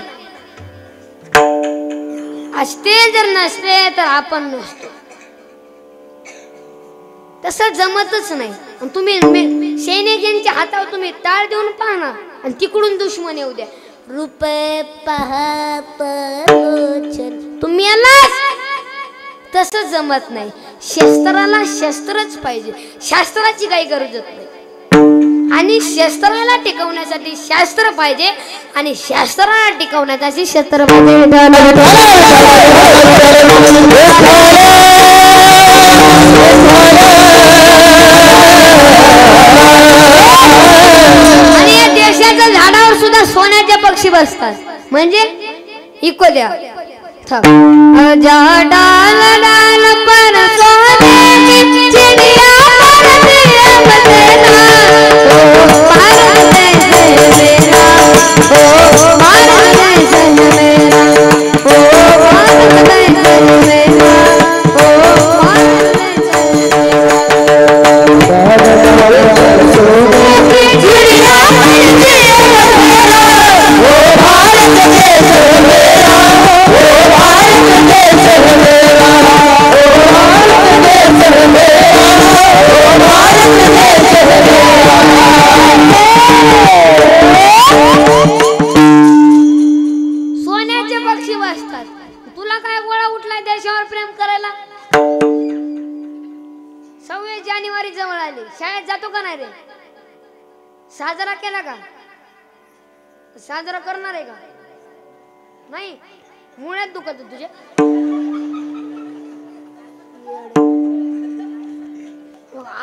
असते जर नसते तर आपण नसतो. तसं जमतच नाही. तुम्ही सैनिकांच्या हातावर तुम्ही टाळ देऊन पाहना आणि तिकडून दुश्मन येऊ द्या. रुपये पहा तुम्ही तसं जमत नाही. शस्त्राला शस्त्रच पाहिजे, शास्त्राची काही गरजच नाही. आणि शस्त्राला टिकवण्यासाठी शास्त्र पाहिजे आणि शास्त्राला टिकवण्यासाठी शस्त्र पाहिजे. आणि या देशाच्या झाडावर सुद्धा सोन्याचे पक्षी बसतात. म्हणजे इको द्या डाल डाल पर सोने की चिड़िया साजरा केला का? साजरा करणार आहे का? नाही. मुळ्यात दुखत तुझ्या.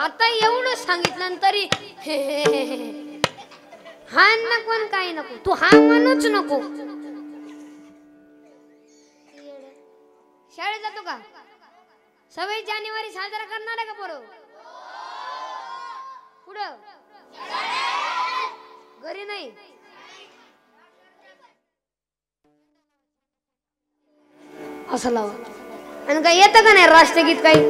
आता एवढं सांगितलं तरी हा नको काही नको. तू हा म्हणूच नको. शाळेत जातो का? 26 जानेवारी साजरा करणार आहे का पोरं? कुठं? घरी नाही. असं लावा. आणि काय येतं का नाही राष्ट्रगीत? काही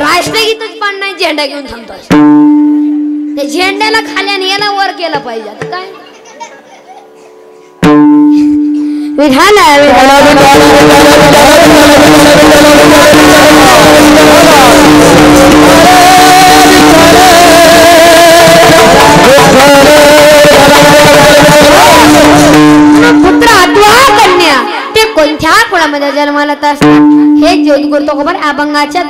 राष्ट्रगीतच पण नाही, झेंडा घेऊन थांबतो. त्या झेंड्याला खाल्याने याला वर केलं पाहिजे. आता काय पुत्र अथवा कन्या ते कोणत्या कुळामध्ये जन्माला असतात हे ज्योत करतो खबर अभंगाच्या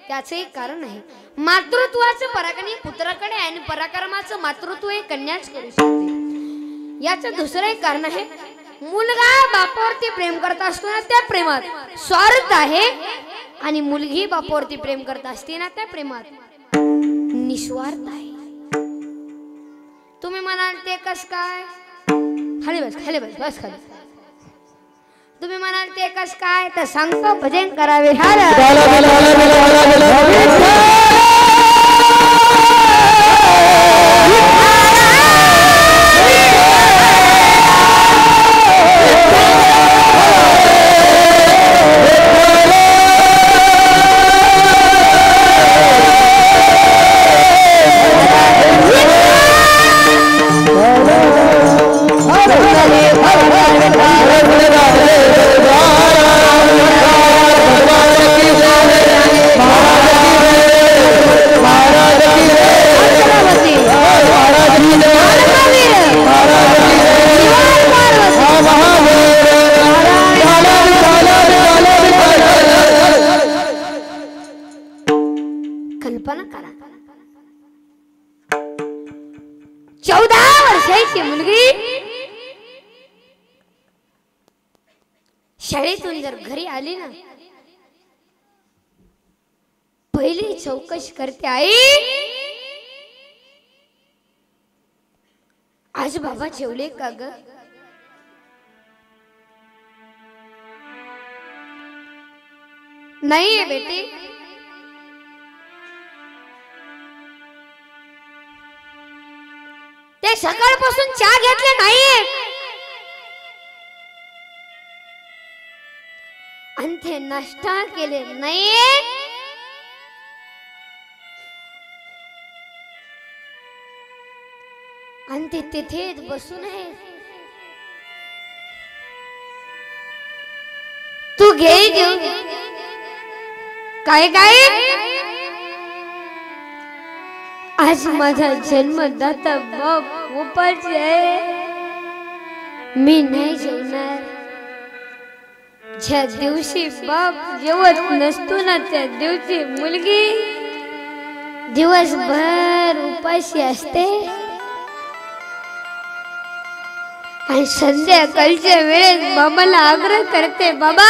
त्याचे कारण आहे. मातृत्वाचं पराक्रम पुत्राकडे आहे आणि पराक्रमाचं मातृत्व हे कन्याच करू शकते. याचं दुसरं एक कारण आहे. मुलगा बापावरती प्रेम करत असतो ना त्या प्रेमात स्वार्थ आहे आणि मुलगी बापावरती प्रेम करत असते ना त्या प्रेमात निस्वार्थ आहे. तुम्ही म्हणाल ते कस काय? खाली बस खाली. तुम्ही म्हणाल ते कस काय तर सांगतो. भजन करावे कल्पना करा. 14 वर्षाची मुलगी शाळेतून जर घरी आली ना पहिली चौकशी करते आई आज बाबा जेवले का ग? नाहीये बेटी. ते सकाळपासून चहा घेतले नाहीये. आणि ते नाश्ता केले नाही आणि ते तिथेच बसून आहे. तू घे घेऊ काय काय आज माझा जन्मदाता बाप उपाशी आहे. मी नाही जेवणार. ज्या दिवशी बाप जेवत नसतो ना त्या दिवशी मुलगी दिवसभर उपाशी असते आणि संध्याकाळच्या वेळेस बाबाला आग्रह करते, बाबा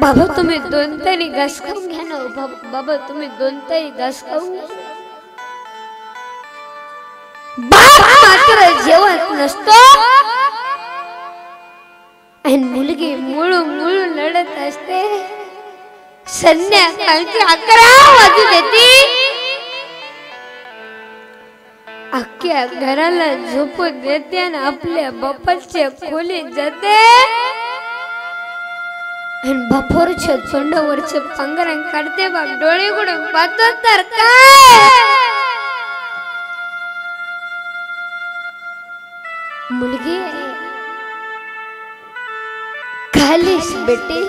बाबा तुम्ही 2 तरी घास खाऊन घ्या ना. बाबा तुम्ही 2 तरी घास खाऊन. बाप मात्र जेवत नसतो आणि मुलगी मुळू मुळू लढत असते. संध्याकाळची 11 वाजू देते. अख्ख्या घराला झोपू देते आणि आपल्या बापाच्या खोलीत जाते आणि बापावरच्या तोंडावरचे पांघरण काढते. बाप डोळे उघडून पाहतो तर काय मुलगी खालीस बेटी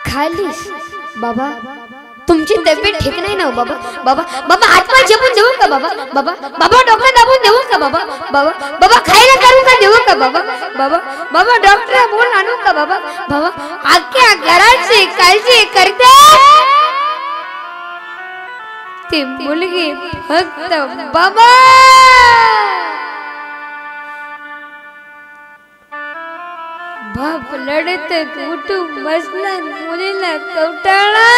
खालीस. बाबा तुमची तब्येत ठीक नाही ना बाबा. बाबा बाबा हातपाय झेपून देऊ का बाबा. बाबा बाबा डॉक्टर दाबून देऊ का बाबा. बाबा बाबा खायला करून का देऊ का बाबा. बाबा बाबा डॉक्टर बोल आणू का बाबा. बाबा अख्ख्या घराची काळजी करते ती मुलगी फक्त बाबा. बाप लढत उठून बसला मुलीला कवटाळा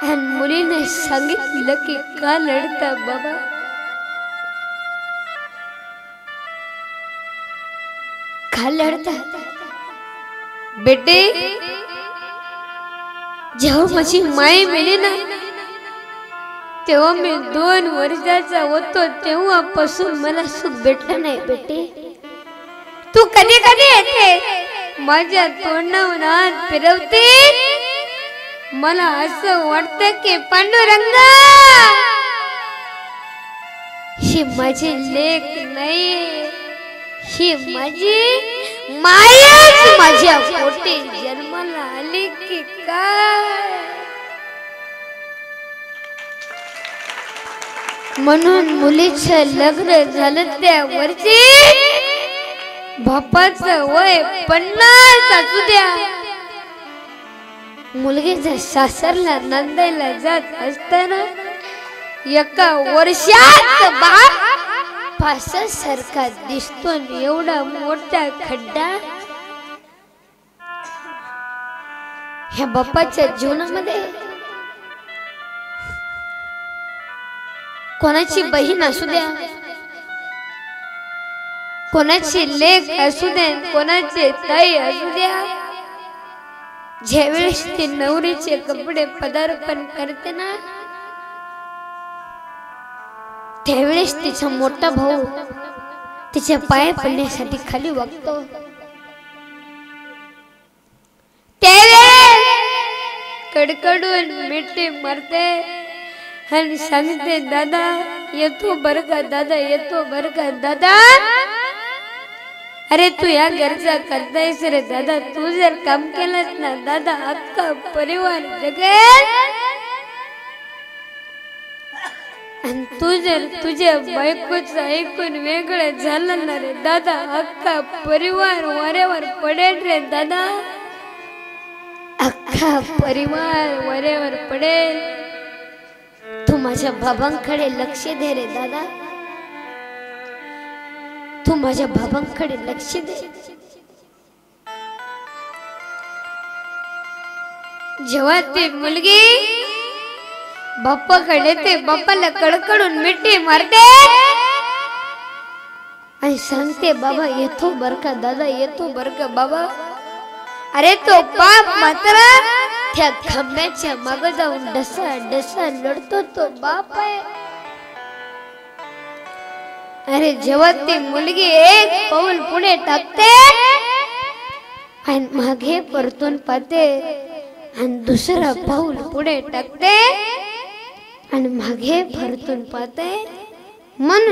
आणि मुलीने सांगितलं की का लढता बाबा. का लढता बेटे. जेव्हा माझी माय मिळली ना तेव्हा मी 2 वर्षाचा होतो. तेव्हापासून मला सुख भेटलं नाही बेटे. तू कधी कधी येते माझ्या तोंडावर हात फिरवते. मला असं वाटतं की पांडुरंग ही माझी लेक नाही, ही माझी मायाच माझ्या पोटी जन्माला आली की काय. म्हणून मुलीचं लग्न झालं त्या वर्षी बापाचं वय 50 असू द्या. मुलगीच्या सासरला नांदायला जात असताना एका वर्षात बाप फासासारखा दिसतो. एवढा मोठा खड्डा ह्या बापाच्या जीवनामध्ये. कोणाची बहीण असू द्या, कोणाची लेक असू द्या, कोणाचे ताई असू द्या, ज्यावेळेस ते नवरीचे कपडे पदार्पण करते ना त्यावेळेस तिचा मोठा भाऊ तिच्या पाय पडण्यासाठी खाली वागतो. त्यावेळेस कडकडून मिठी मारते आणि सांगते, दादा येतो बर का, दादा येतो बर का. दादा अरे तू या घरचा करतायस रे दादा. तू जर काम केलंस ना दादा अख्खा परिवार जगेल. आणि तू जर तुझ्या बायकोचं ऐकून वेगळं झालं ना रे दादा अख्खा परिवार वाऱ्यावर पडेल रे दादा. अख्खा परिवार वाऱ्यावर पडेल. तू माझ्या बाबांकडे लक्ष दे रे दादा. तू माझ्या बाबांकडे लक्ष दे. जेव्हा ती मुलगी बाप्पाकडे ते बाप्पाला कडकडून मिठी मारते आणि सांगते, बाबा येतो बर का दादा, येतो बर का बाबा. अरे तो बाप मात्र त्या खांब्याच्या मागे जाऊन डसा डसा लढतो. तो बाप आहे अरे जेव्हा ती मुलगी एक पाऊल पुढे टाकते आणि मागे परतून पाहते आणि दुसरं पाऊल पुढे टाकते आणि मागे परतून पाहते मन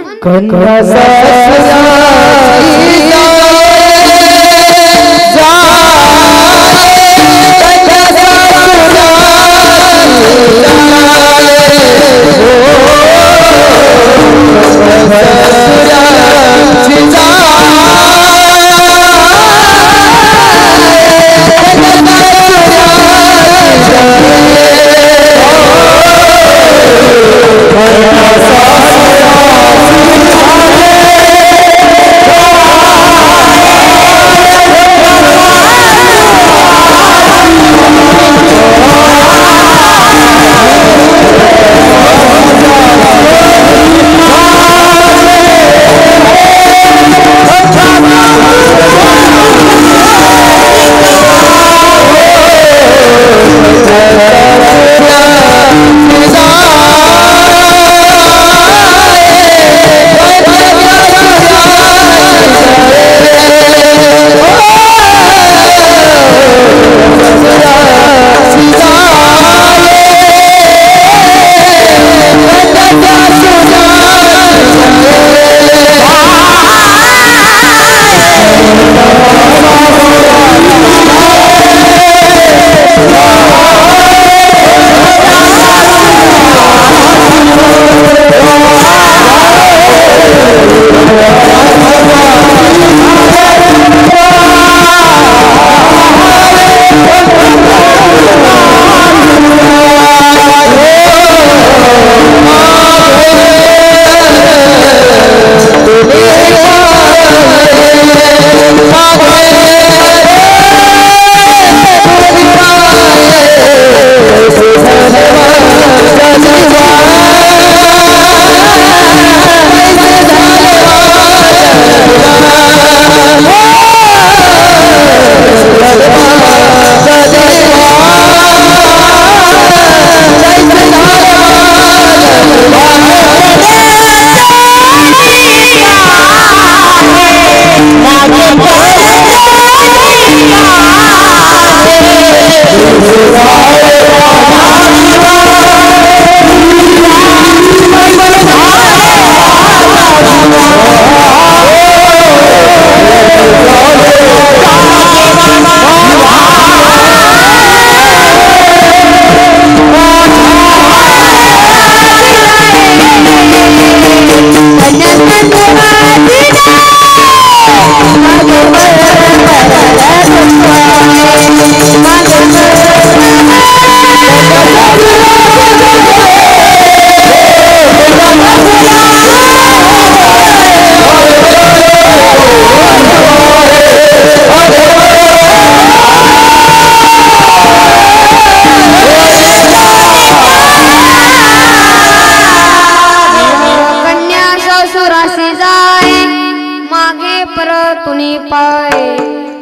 तुनी पाय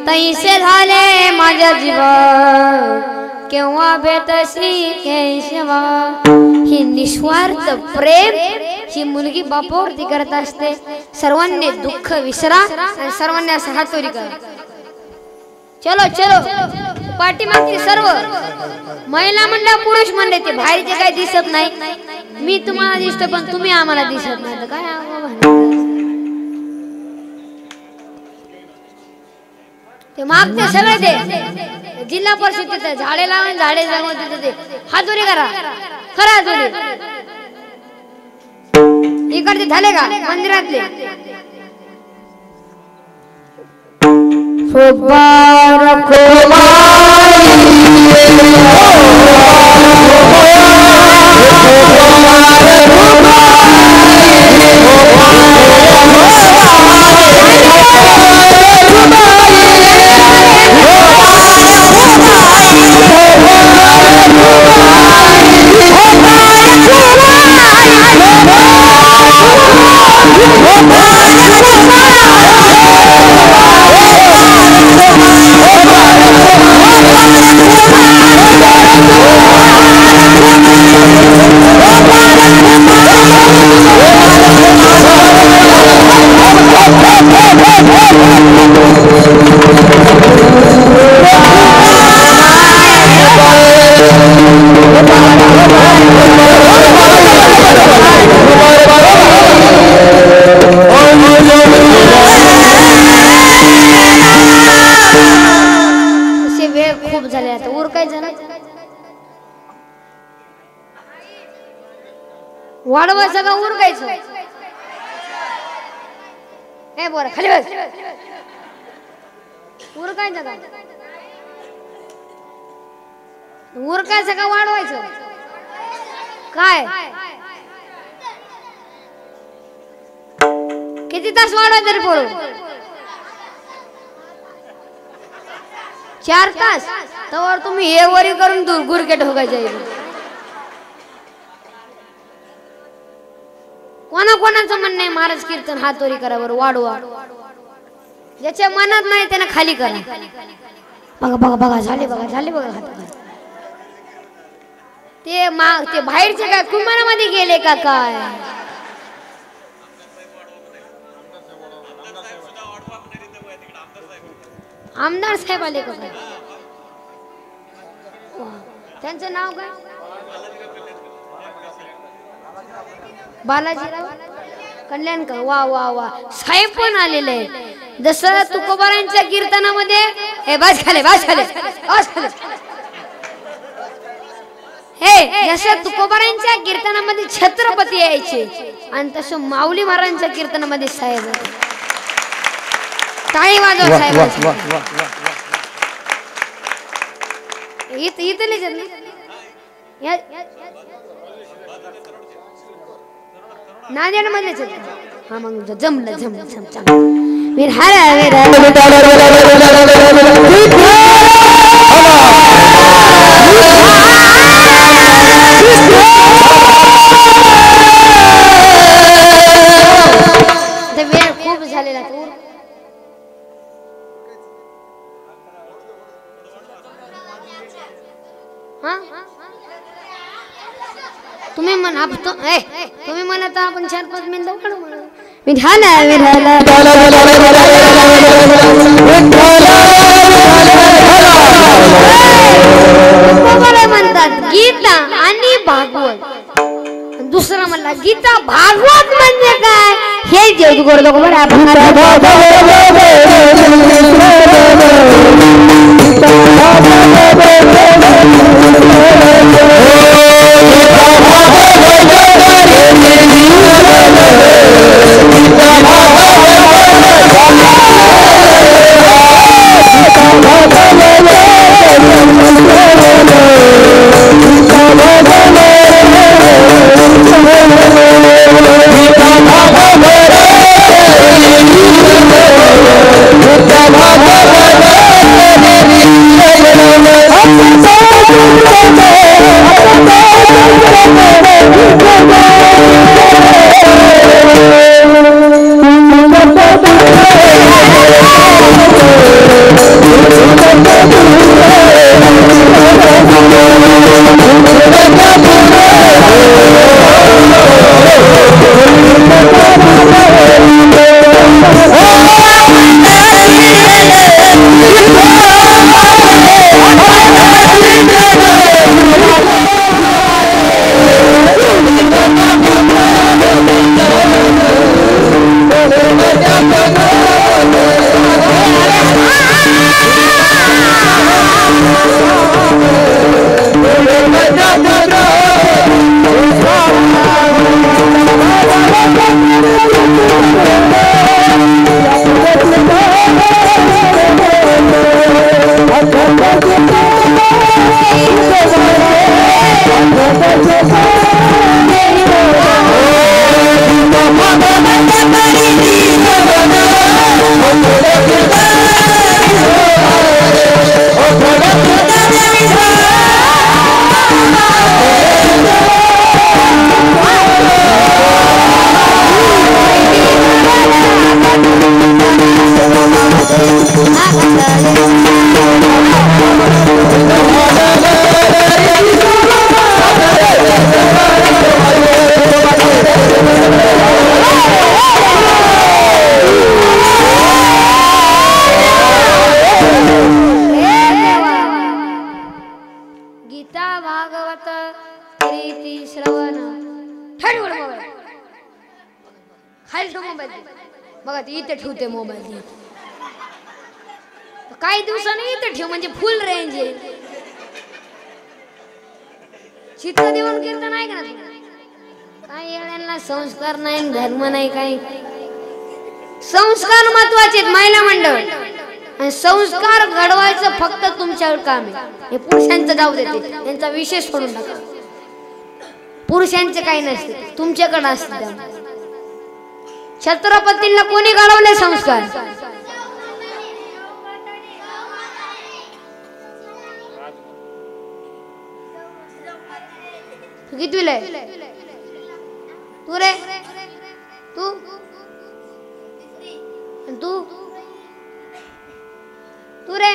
तैसे झाले माझ्या जीवा केव्हा भेटशी केशवा। ही निस्वार्थ प्रेम ही मुलगी बापावरती करत असते। सर्वांनी दुःख विसरा आणि सर्वांनी असं हातोरी करा। चलो चलो पाठीमागचे सर्व महिला मंडळ पुरुष मंडळ ते बाहेरचे काही दिसत नाही। मी तुम्हाला दिसतो पण तुम्ही आम्हाला दिसत नाही तर काय ते मागते सगळे ते जिल्हा परिषद तिथे झाडे लावून झाडे जगवून तिथे ते हातोरी करा खरा हातोरी। इकडचे झाले का मंदिरातले Oh, वाढवायचं का उरकायचं? हे बरं खाली बस. उरकायचं का? उरकायचं का वाढवायचं? काय किती तास वाढवायचं तरी पडू? 4 तास. तर तुम्ही हे वरी करून दूर गुरके ठोकायचे. कोणाचं म्हणणं आहे महाराज कीर्तन हातोरी करा बरं वाढवा. ज्याच्या मनात नाही त्यानं खाली करा. बघा बघा बघा झाले बघा झाले बघा हात. ते बाहेरचे काय कुंभारामध्ये गेले का काय? आमदार साहेब आले का काय? त्यांचं नाव काय? बालाजीराव कल्याणकर. वा वा वा. साहेब पण आलेले आहेत. जसं तुकोबारांच्या कीर्तनामध्ये हे बस खाले बस खाले बस खाले. हे जसं तुकोबारांच्या कीर्तनामध्ये छत्रपती यायचे आणि तसं माऊली महाराजांच्या कीर्तनामध्ये साहेब. टाळी वाजव साहेब. इथलेच आहेत ना? नांदेड मध्येच आहेत. हा मग जमलं जमलं जमलं. विरहारा वेळ खूप झालेला. तुम्ही म्हणा तुम्ही म्हणत आपण 4-5 मिनिटं काढू म्हणा. विठाला विठाला म्हणतात गीता आणि भागवत. दुसरा म्हणला गीता भागवत म्हणजे काय हे जेवढ करू नको बरं आपण. बघा ती इथे ठेवते मोबाईल. काही दिवसांनी इथे ठेव म्हणजे फुल रेंज आहे. चित्त देऊन कीर्तन आहे का ना? काय येण्याला संस्कार नाही धर्म नाही काही संस्कार महत्वाचे महिला मंडळ आणि संस्कार घडवायचं फक्त तुमच्यावर काम आहे हे पुरुषांचं जाऊ देते त्यांचा विशेष सोडून टाका पुरुषांचे काही नसते तुमच्याकडे असते छत्रपतींना कोणी घडवले संस्कार कितवीला आहे तू रे तू तू तू रे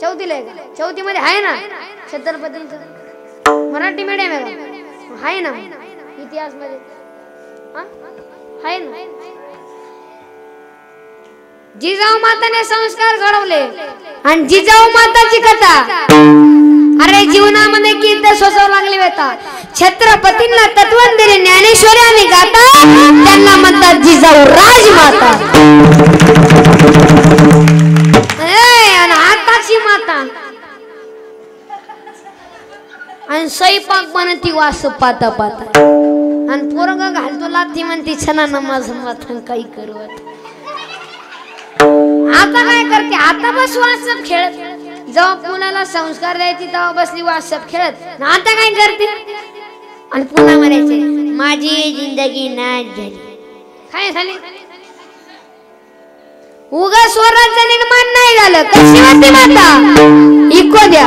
चौथीला आहे का चौथी मध्ये आहे ना छत्रपतींचं मराठी मीडियम आहे ना इतिहास मध्ये आहे ना जिजाऊ माताने संस्कार घडवले आणि जिजाऊ माताची कथा अरे जीवनामध्ये किती सोसावं लागले होता छत्रपतींना तत्वज्ञानी ज्ञानेश्वरी आणि गाता त्यांना म्हणतात जिजाऊ राजमाता आणि आताची माता आणि स्वयंपाक बनती वास पाता पाता आणि पोरग घालतो लाथी म्हणती छना नमाज माथन काही करवत आता काय करते आता बस वासप खेळत जेव्हा पुण्याला संस्कार द्यायचे तेव्हा बसली वासप खेळत आता काय करते आणि पुन्हा म्हणायचे माझी जिंदगी नाच झाली काय झाली उगा स्वराज्य निर्माण नाही झालं कशी होती माता इको द्या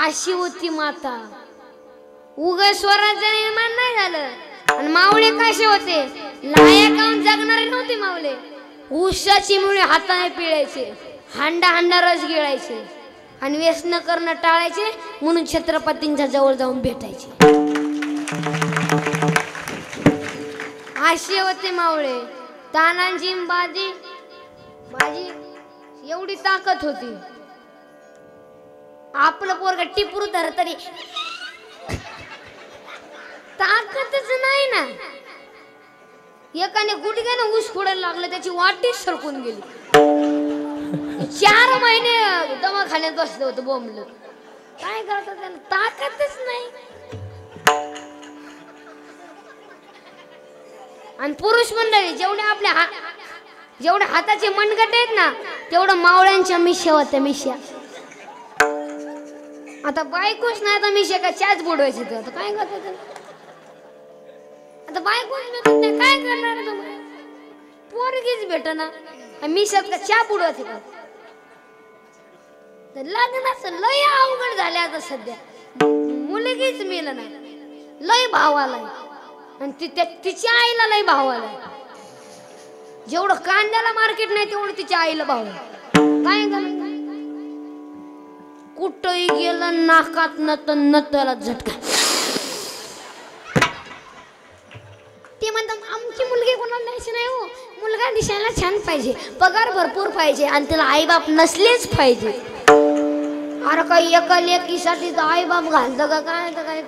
अशी होती माता उगा स्वराज्य निर्माण नाही झालं आणि मावळे कसे होते लायक काऊन जगणारे नव्हते मावळे ऊसाची मुळे हाताने पिळायचे हांडा हांडा रस गिळायचे आणि व्यसन करणं टाळायचे म्हणून छत्रपतींच्या जवळ जाऊन भेटायचे असे होते मावळे तानाजी बाजी बाजी एवढी ताकद होती. आपलं पोरग टिपरू धर तरी ताकदच नाही ना. एकाने गुडघ्यानं ऊस फोडायला लागलं त्याची वाटी सरकून गेली. 4 महिने दवाखान्यात बसलं होतं बोंबलं. काय करतात त्याला ताकदच नाही. आणि पुरुष मंडळी जेवढे हाताचे मनगट आहेत ना तेवढं मावळ्यांच्या मिश्या होत्या मिश्या. आता बायकोच नाही आता मिश्या का चहाच बुडवायची तर आता काय करतात त्याला. आता बायकोच भेटत नाही काय करणार तुम्हाला. पोरगीच भेटना मिश्यात का चहा बुडवायची का. लग्नाचं लय अवघड झाले आता सध्या. मुलगीच मिळलं नाही लय भाव आलाय. आणि तिच्या आईला लय भाव आलाय. जेवढं कांद्याला मार्केट नाही तेवढं तिच्या आईला भाव काय झालं. कुठंही गेलं नाकात नतला झटका. ते म्हणतात आमची मुलगी कोणाला द्यायची नाही हो. मुलगा दिसायला छान पाहिजे पगार भरपूर पाहिजे आणि त्याला आईबाप नसलेच पाहिजे. अरे काही एका लेकीसाठी आईबाप घालतं का काय तर काय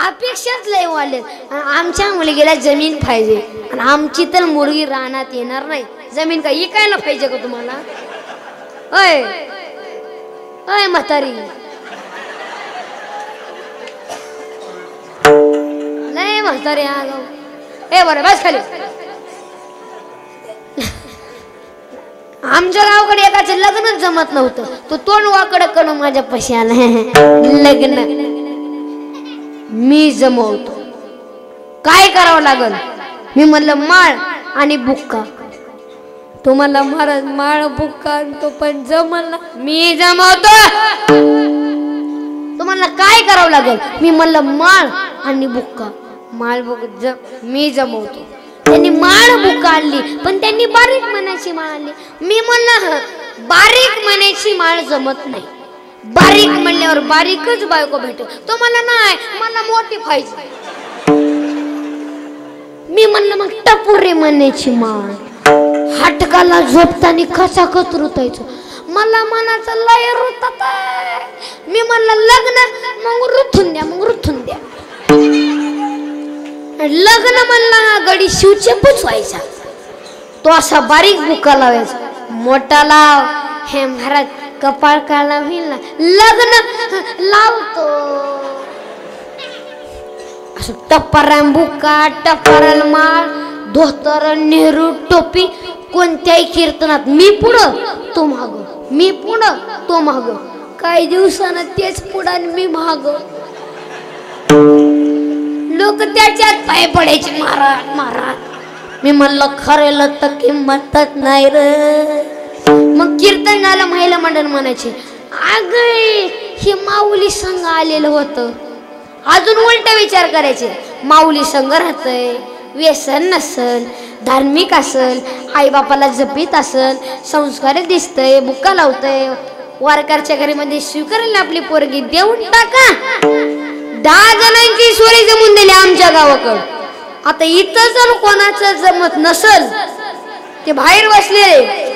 अपेक्षाच लय वाढले. आमच्या मुलगीला जमीन पाहिजे आणि आमची तर मुलगी रानात येणार नाही. जमीन का इकायला पाहिजे का तुम्हाला. अय अय म्हातारी लय म्हातारी आगाव. ए बरं बस खाली. आमच्या गावाकडे एकाचं लग्नच जमत नव्हतं. तो तोंड वाकड करून माझ्या पैसे आला लग्न मी जमवतो. काय करावं लागल. मी म्हणलं माळ आणि बुक्का. तो म्हणला महाराज माळ बुक्का तो पण जमल ना. मी जमवतो. तो म्हणला काय करावं लागल. मी म्हणलं माळ आणि बुक्का. माळ बुक्का मी जमवतो. त्यांनी माळ बुक्का आणली पण त्यांनी बारीक मनाची माळ आणली. मी म्हणलं बारीक मनाची माळ जमत नाही. बारीक म्हणल्यावर बारीकच बायको भेटेल. तो मला नाही मला मोठी पाहिजे. मी म्हणलं मग टपुरे म्हणायची माळ. हाटकाला झोपताना कसा कतरुतायचं. मला मनाचं लय रुतत. मी म्हणलं लग्न मग रुथून द्या मग रुथून द्या. लग्न म्हणला गडी शिवचे पुचवायचा. तो असा बारीक बुका लावायचा. मोठा लाव हे महाराज कपाळ काला होईल ना. लग्न लावतो असं टप्परा बुका टप्पराल माळ धोतर नेहरू टोपी. कोणत्याही कीर्तनात मी पुढं तो माग मी पुढं तो माग. काही दिवसानं तेच पुढं मी माग. लोक त्याच्यात पाय पडायचे महाराज महाराज. मी म्हणलं खरेलं तर किंमतच नाही रे. मग कीर्तन झालं महिला मंडळ म्हणायचे अग हे माऊली संघ आलेलं होतं. अजून उलटा विचार करायचे माऊली संघ राहतय व्यसन नसल धार्मिक असल आईबापाला जपीत असल संस्कार दिसतय बुक्का लावतय वारकरच्या घरीमध्ये स्वीकारायला आपली पोरगी देऊन टाका. 10 जणांची सोरी जमून दिली आमच्या गावाकडं. आता इथं जर कोणाचं जमत नसल ते बाहेर बसलेले.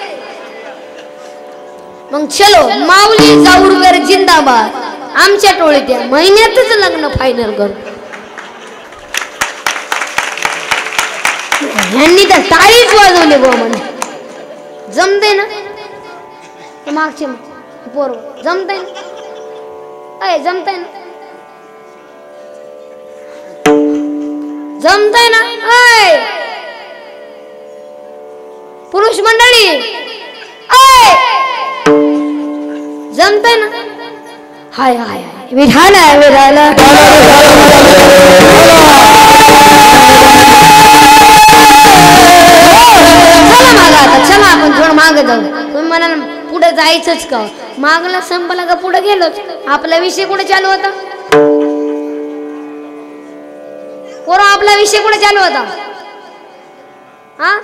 मग चलो माऊली जाऊरकर जिंदाबाद. आमच्या टोळीत या महिन्यातच लग्न फायनल करू. ह्यांनी तर टाळीच वाजवले बुवा म्हणे. जमते ना मागचे पोर जमते ना. अय जमते ना जमते ना. अय पुरुष मंडळी अय जमते ना. हाय हाय हाय विठाला विठाला. चला आपण थोडं मागे जाऊ. तुम्ही म्हणाल पुढे जायचंच का. मागला संपला का पुढे गेलोच. आपला विषय कुठे चालू होता. पोरं आपला विषय कुठे चालू होता. हा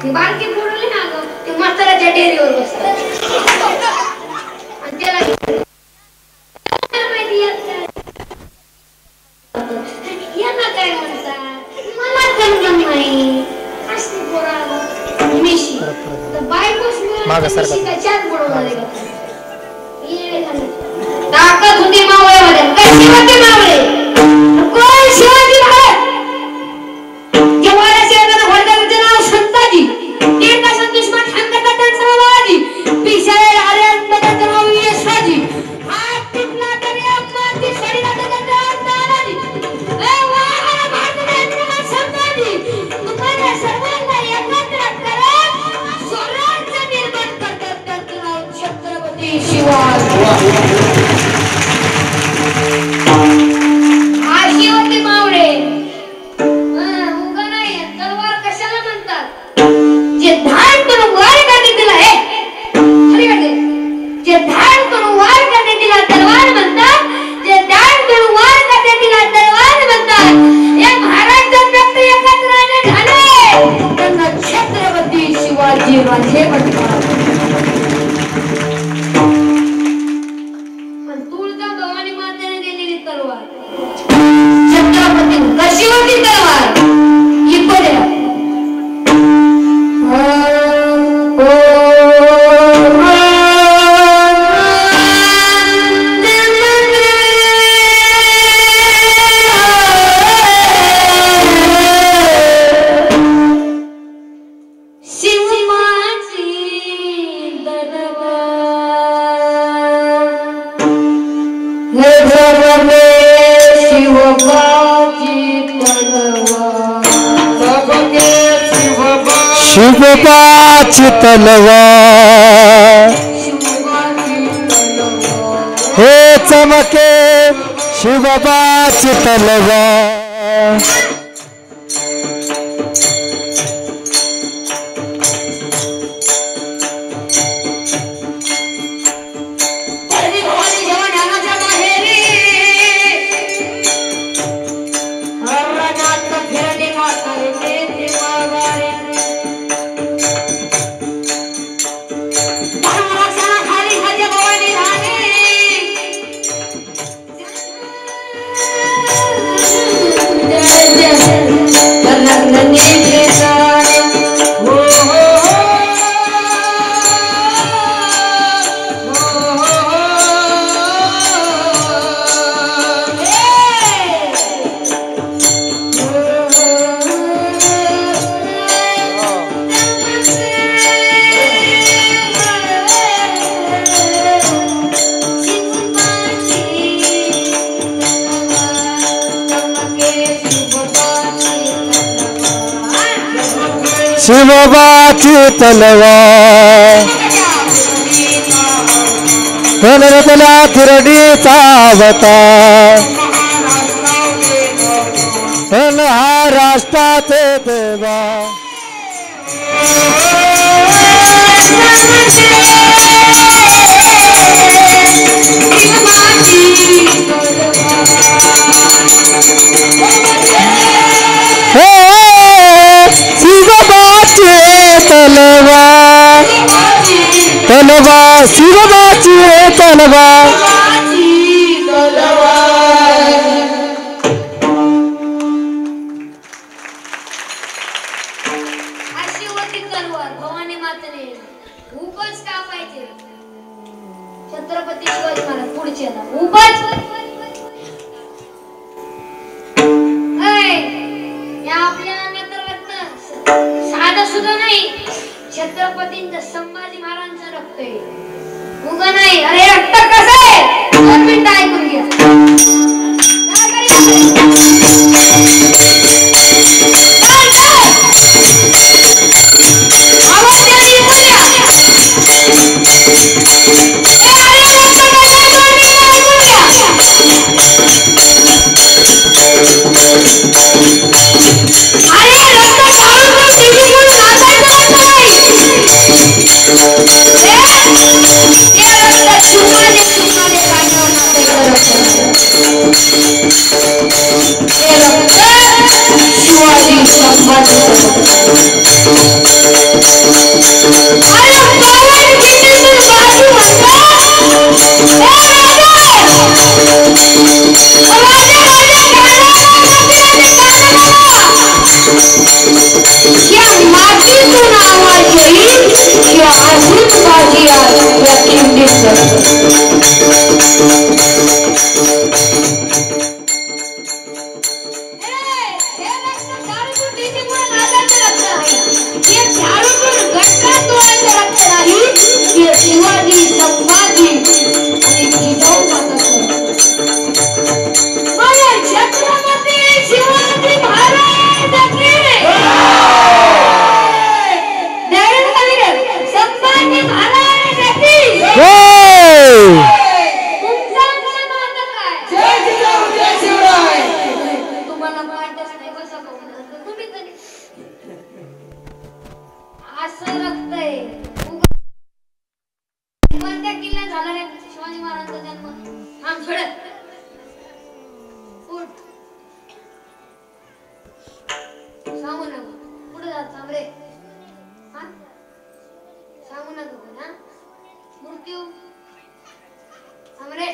ती बारकी पुरवली ना गं ते म्हाताऱ्याच्या डेअरीवर बसतात आणि त्याला माहिती यांना काय म्हणतात मला समजत नाही असली पोरा मिशी तर बायकोच शिकायच्याच बुडवणार आहे ताकद होती मावळ्यामध्ये कशी होती मावळे कोण शिवाजी महाराज जेव्हा शेवटाला भरदाचं नाव संताजी एका संतुष्मान हंगता टणसवाजी पिसाळेला आले अंतराचं नाव यशाजी हात तुटला तरी अम्माची शरीरात गंधार तानाजी ए वाहरा भारताचे संताजी तुम्हाला सर्वांना एकत्र करत स्वराज्य निर्माण करतात त्यांचं नाव छत्रपती शिवाजी शिवती मावळे उगा नाही तलवार कशाला म्हणतात जे धाड करून वार करणे तिला जे धाड करून वार करणे तिला तलवार म्हणतात जे धाड करून वार करणे तिला तलवार म्हणतात या महाराष्ट्रात व्यक्त एकत्राने झाले त्यांना छत्रपती शिवाजी राजे म्हणतात पण तुळजा भवानी मातेने दिलेली तलवार छत्रपती कशी होती तलवार ही बघा शिवबाची तलवार हे चमके शिवबाची तलवार शिवबाची तलवार त्याला तिरडीचा अवतार हा राष्ट्राचे देवा तलवार तलवार शिवबाची तलवार अशी होती तलवार भवानी मातेने उगाच कापायचे छत्रपती शिवाजी महाराज पुढच्याला उगाच या आपल्या साधं सुद्धा नाही छत्रपतींचं संभाजी महाराजांचं रक्त आहे उगा नाही अरे रक्त कसं आहे 2 मिनिटं ऐकून घ्या Yeah. शिवाजी संभाजी आणि जिजाऊ माता छत्रपती शिवाजी महाराज संभाजी महाराज तुमचा मत काय? जय जिजाऊ जय शिवराय. तुम्हाला वाटच नाही बसा तुम्ही तरी असं रक्तय कोणत्या किल्ल्यात झाला रे शिवाजी महाराजांचा जन्म? थांब थोडं उठ सांगू नको पुढे जा थांब रे हा सांगू नको पण हा मृत्यू थांब रे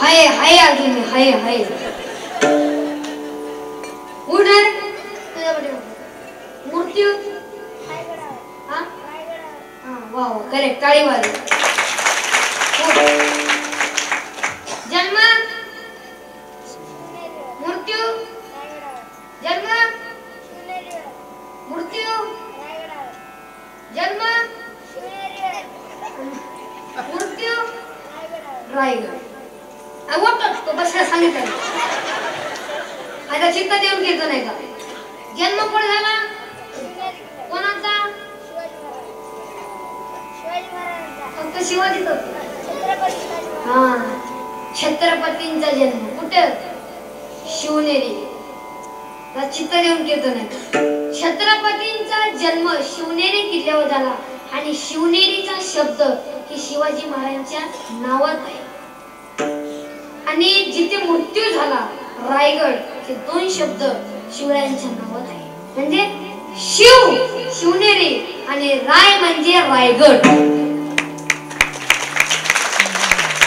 हाय हाय अजून हाय हाय उठ रे तुझ्याकडे मृत्यू हा हा वा वा करेक्ट टाळी वाजव. जन्म मृत्यू जन्म मृत्यू जन्म मृत्यू रायगड. तो बसला सांगितलं आता चित्त देऊन घेतो नाही का? जन्म कोण झाला कोणाचा? फक्त शिवाजीचा. हा छत्रपतींचा जन्म कुठे? शिवनेरी. चित्त देऊन घेतो नाही. छत्रपतींचा जन्म शिवनेरी किल्ल्यावर झाला आणि शिवनेरीचा शब्द ही शिवाजी महाराजांच्या नावात आहे आणि जिथे मृत्यू झाला रायगड हे दोन शब्द शिवरायांच्या नावात आहे. म्हणजे शिव शिवनेरी आणि राय म्हणजे रायगड.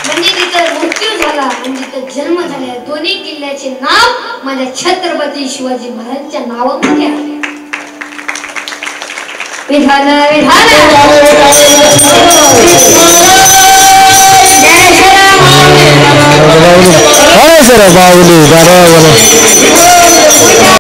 म्हणजे जिथे मृत्यू झाला आणि जिथे जन्म झाला दोन्ही किल्ल्याचे नाव माझ्या छत्रपती शिवाजी महाराजांच्या नावामध्ये आहे. विधान विधान बाहुली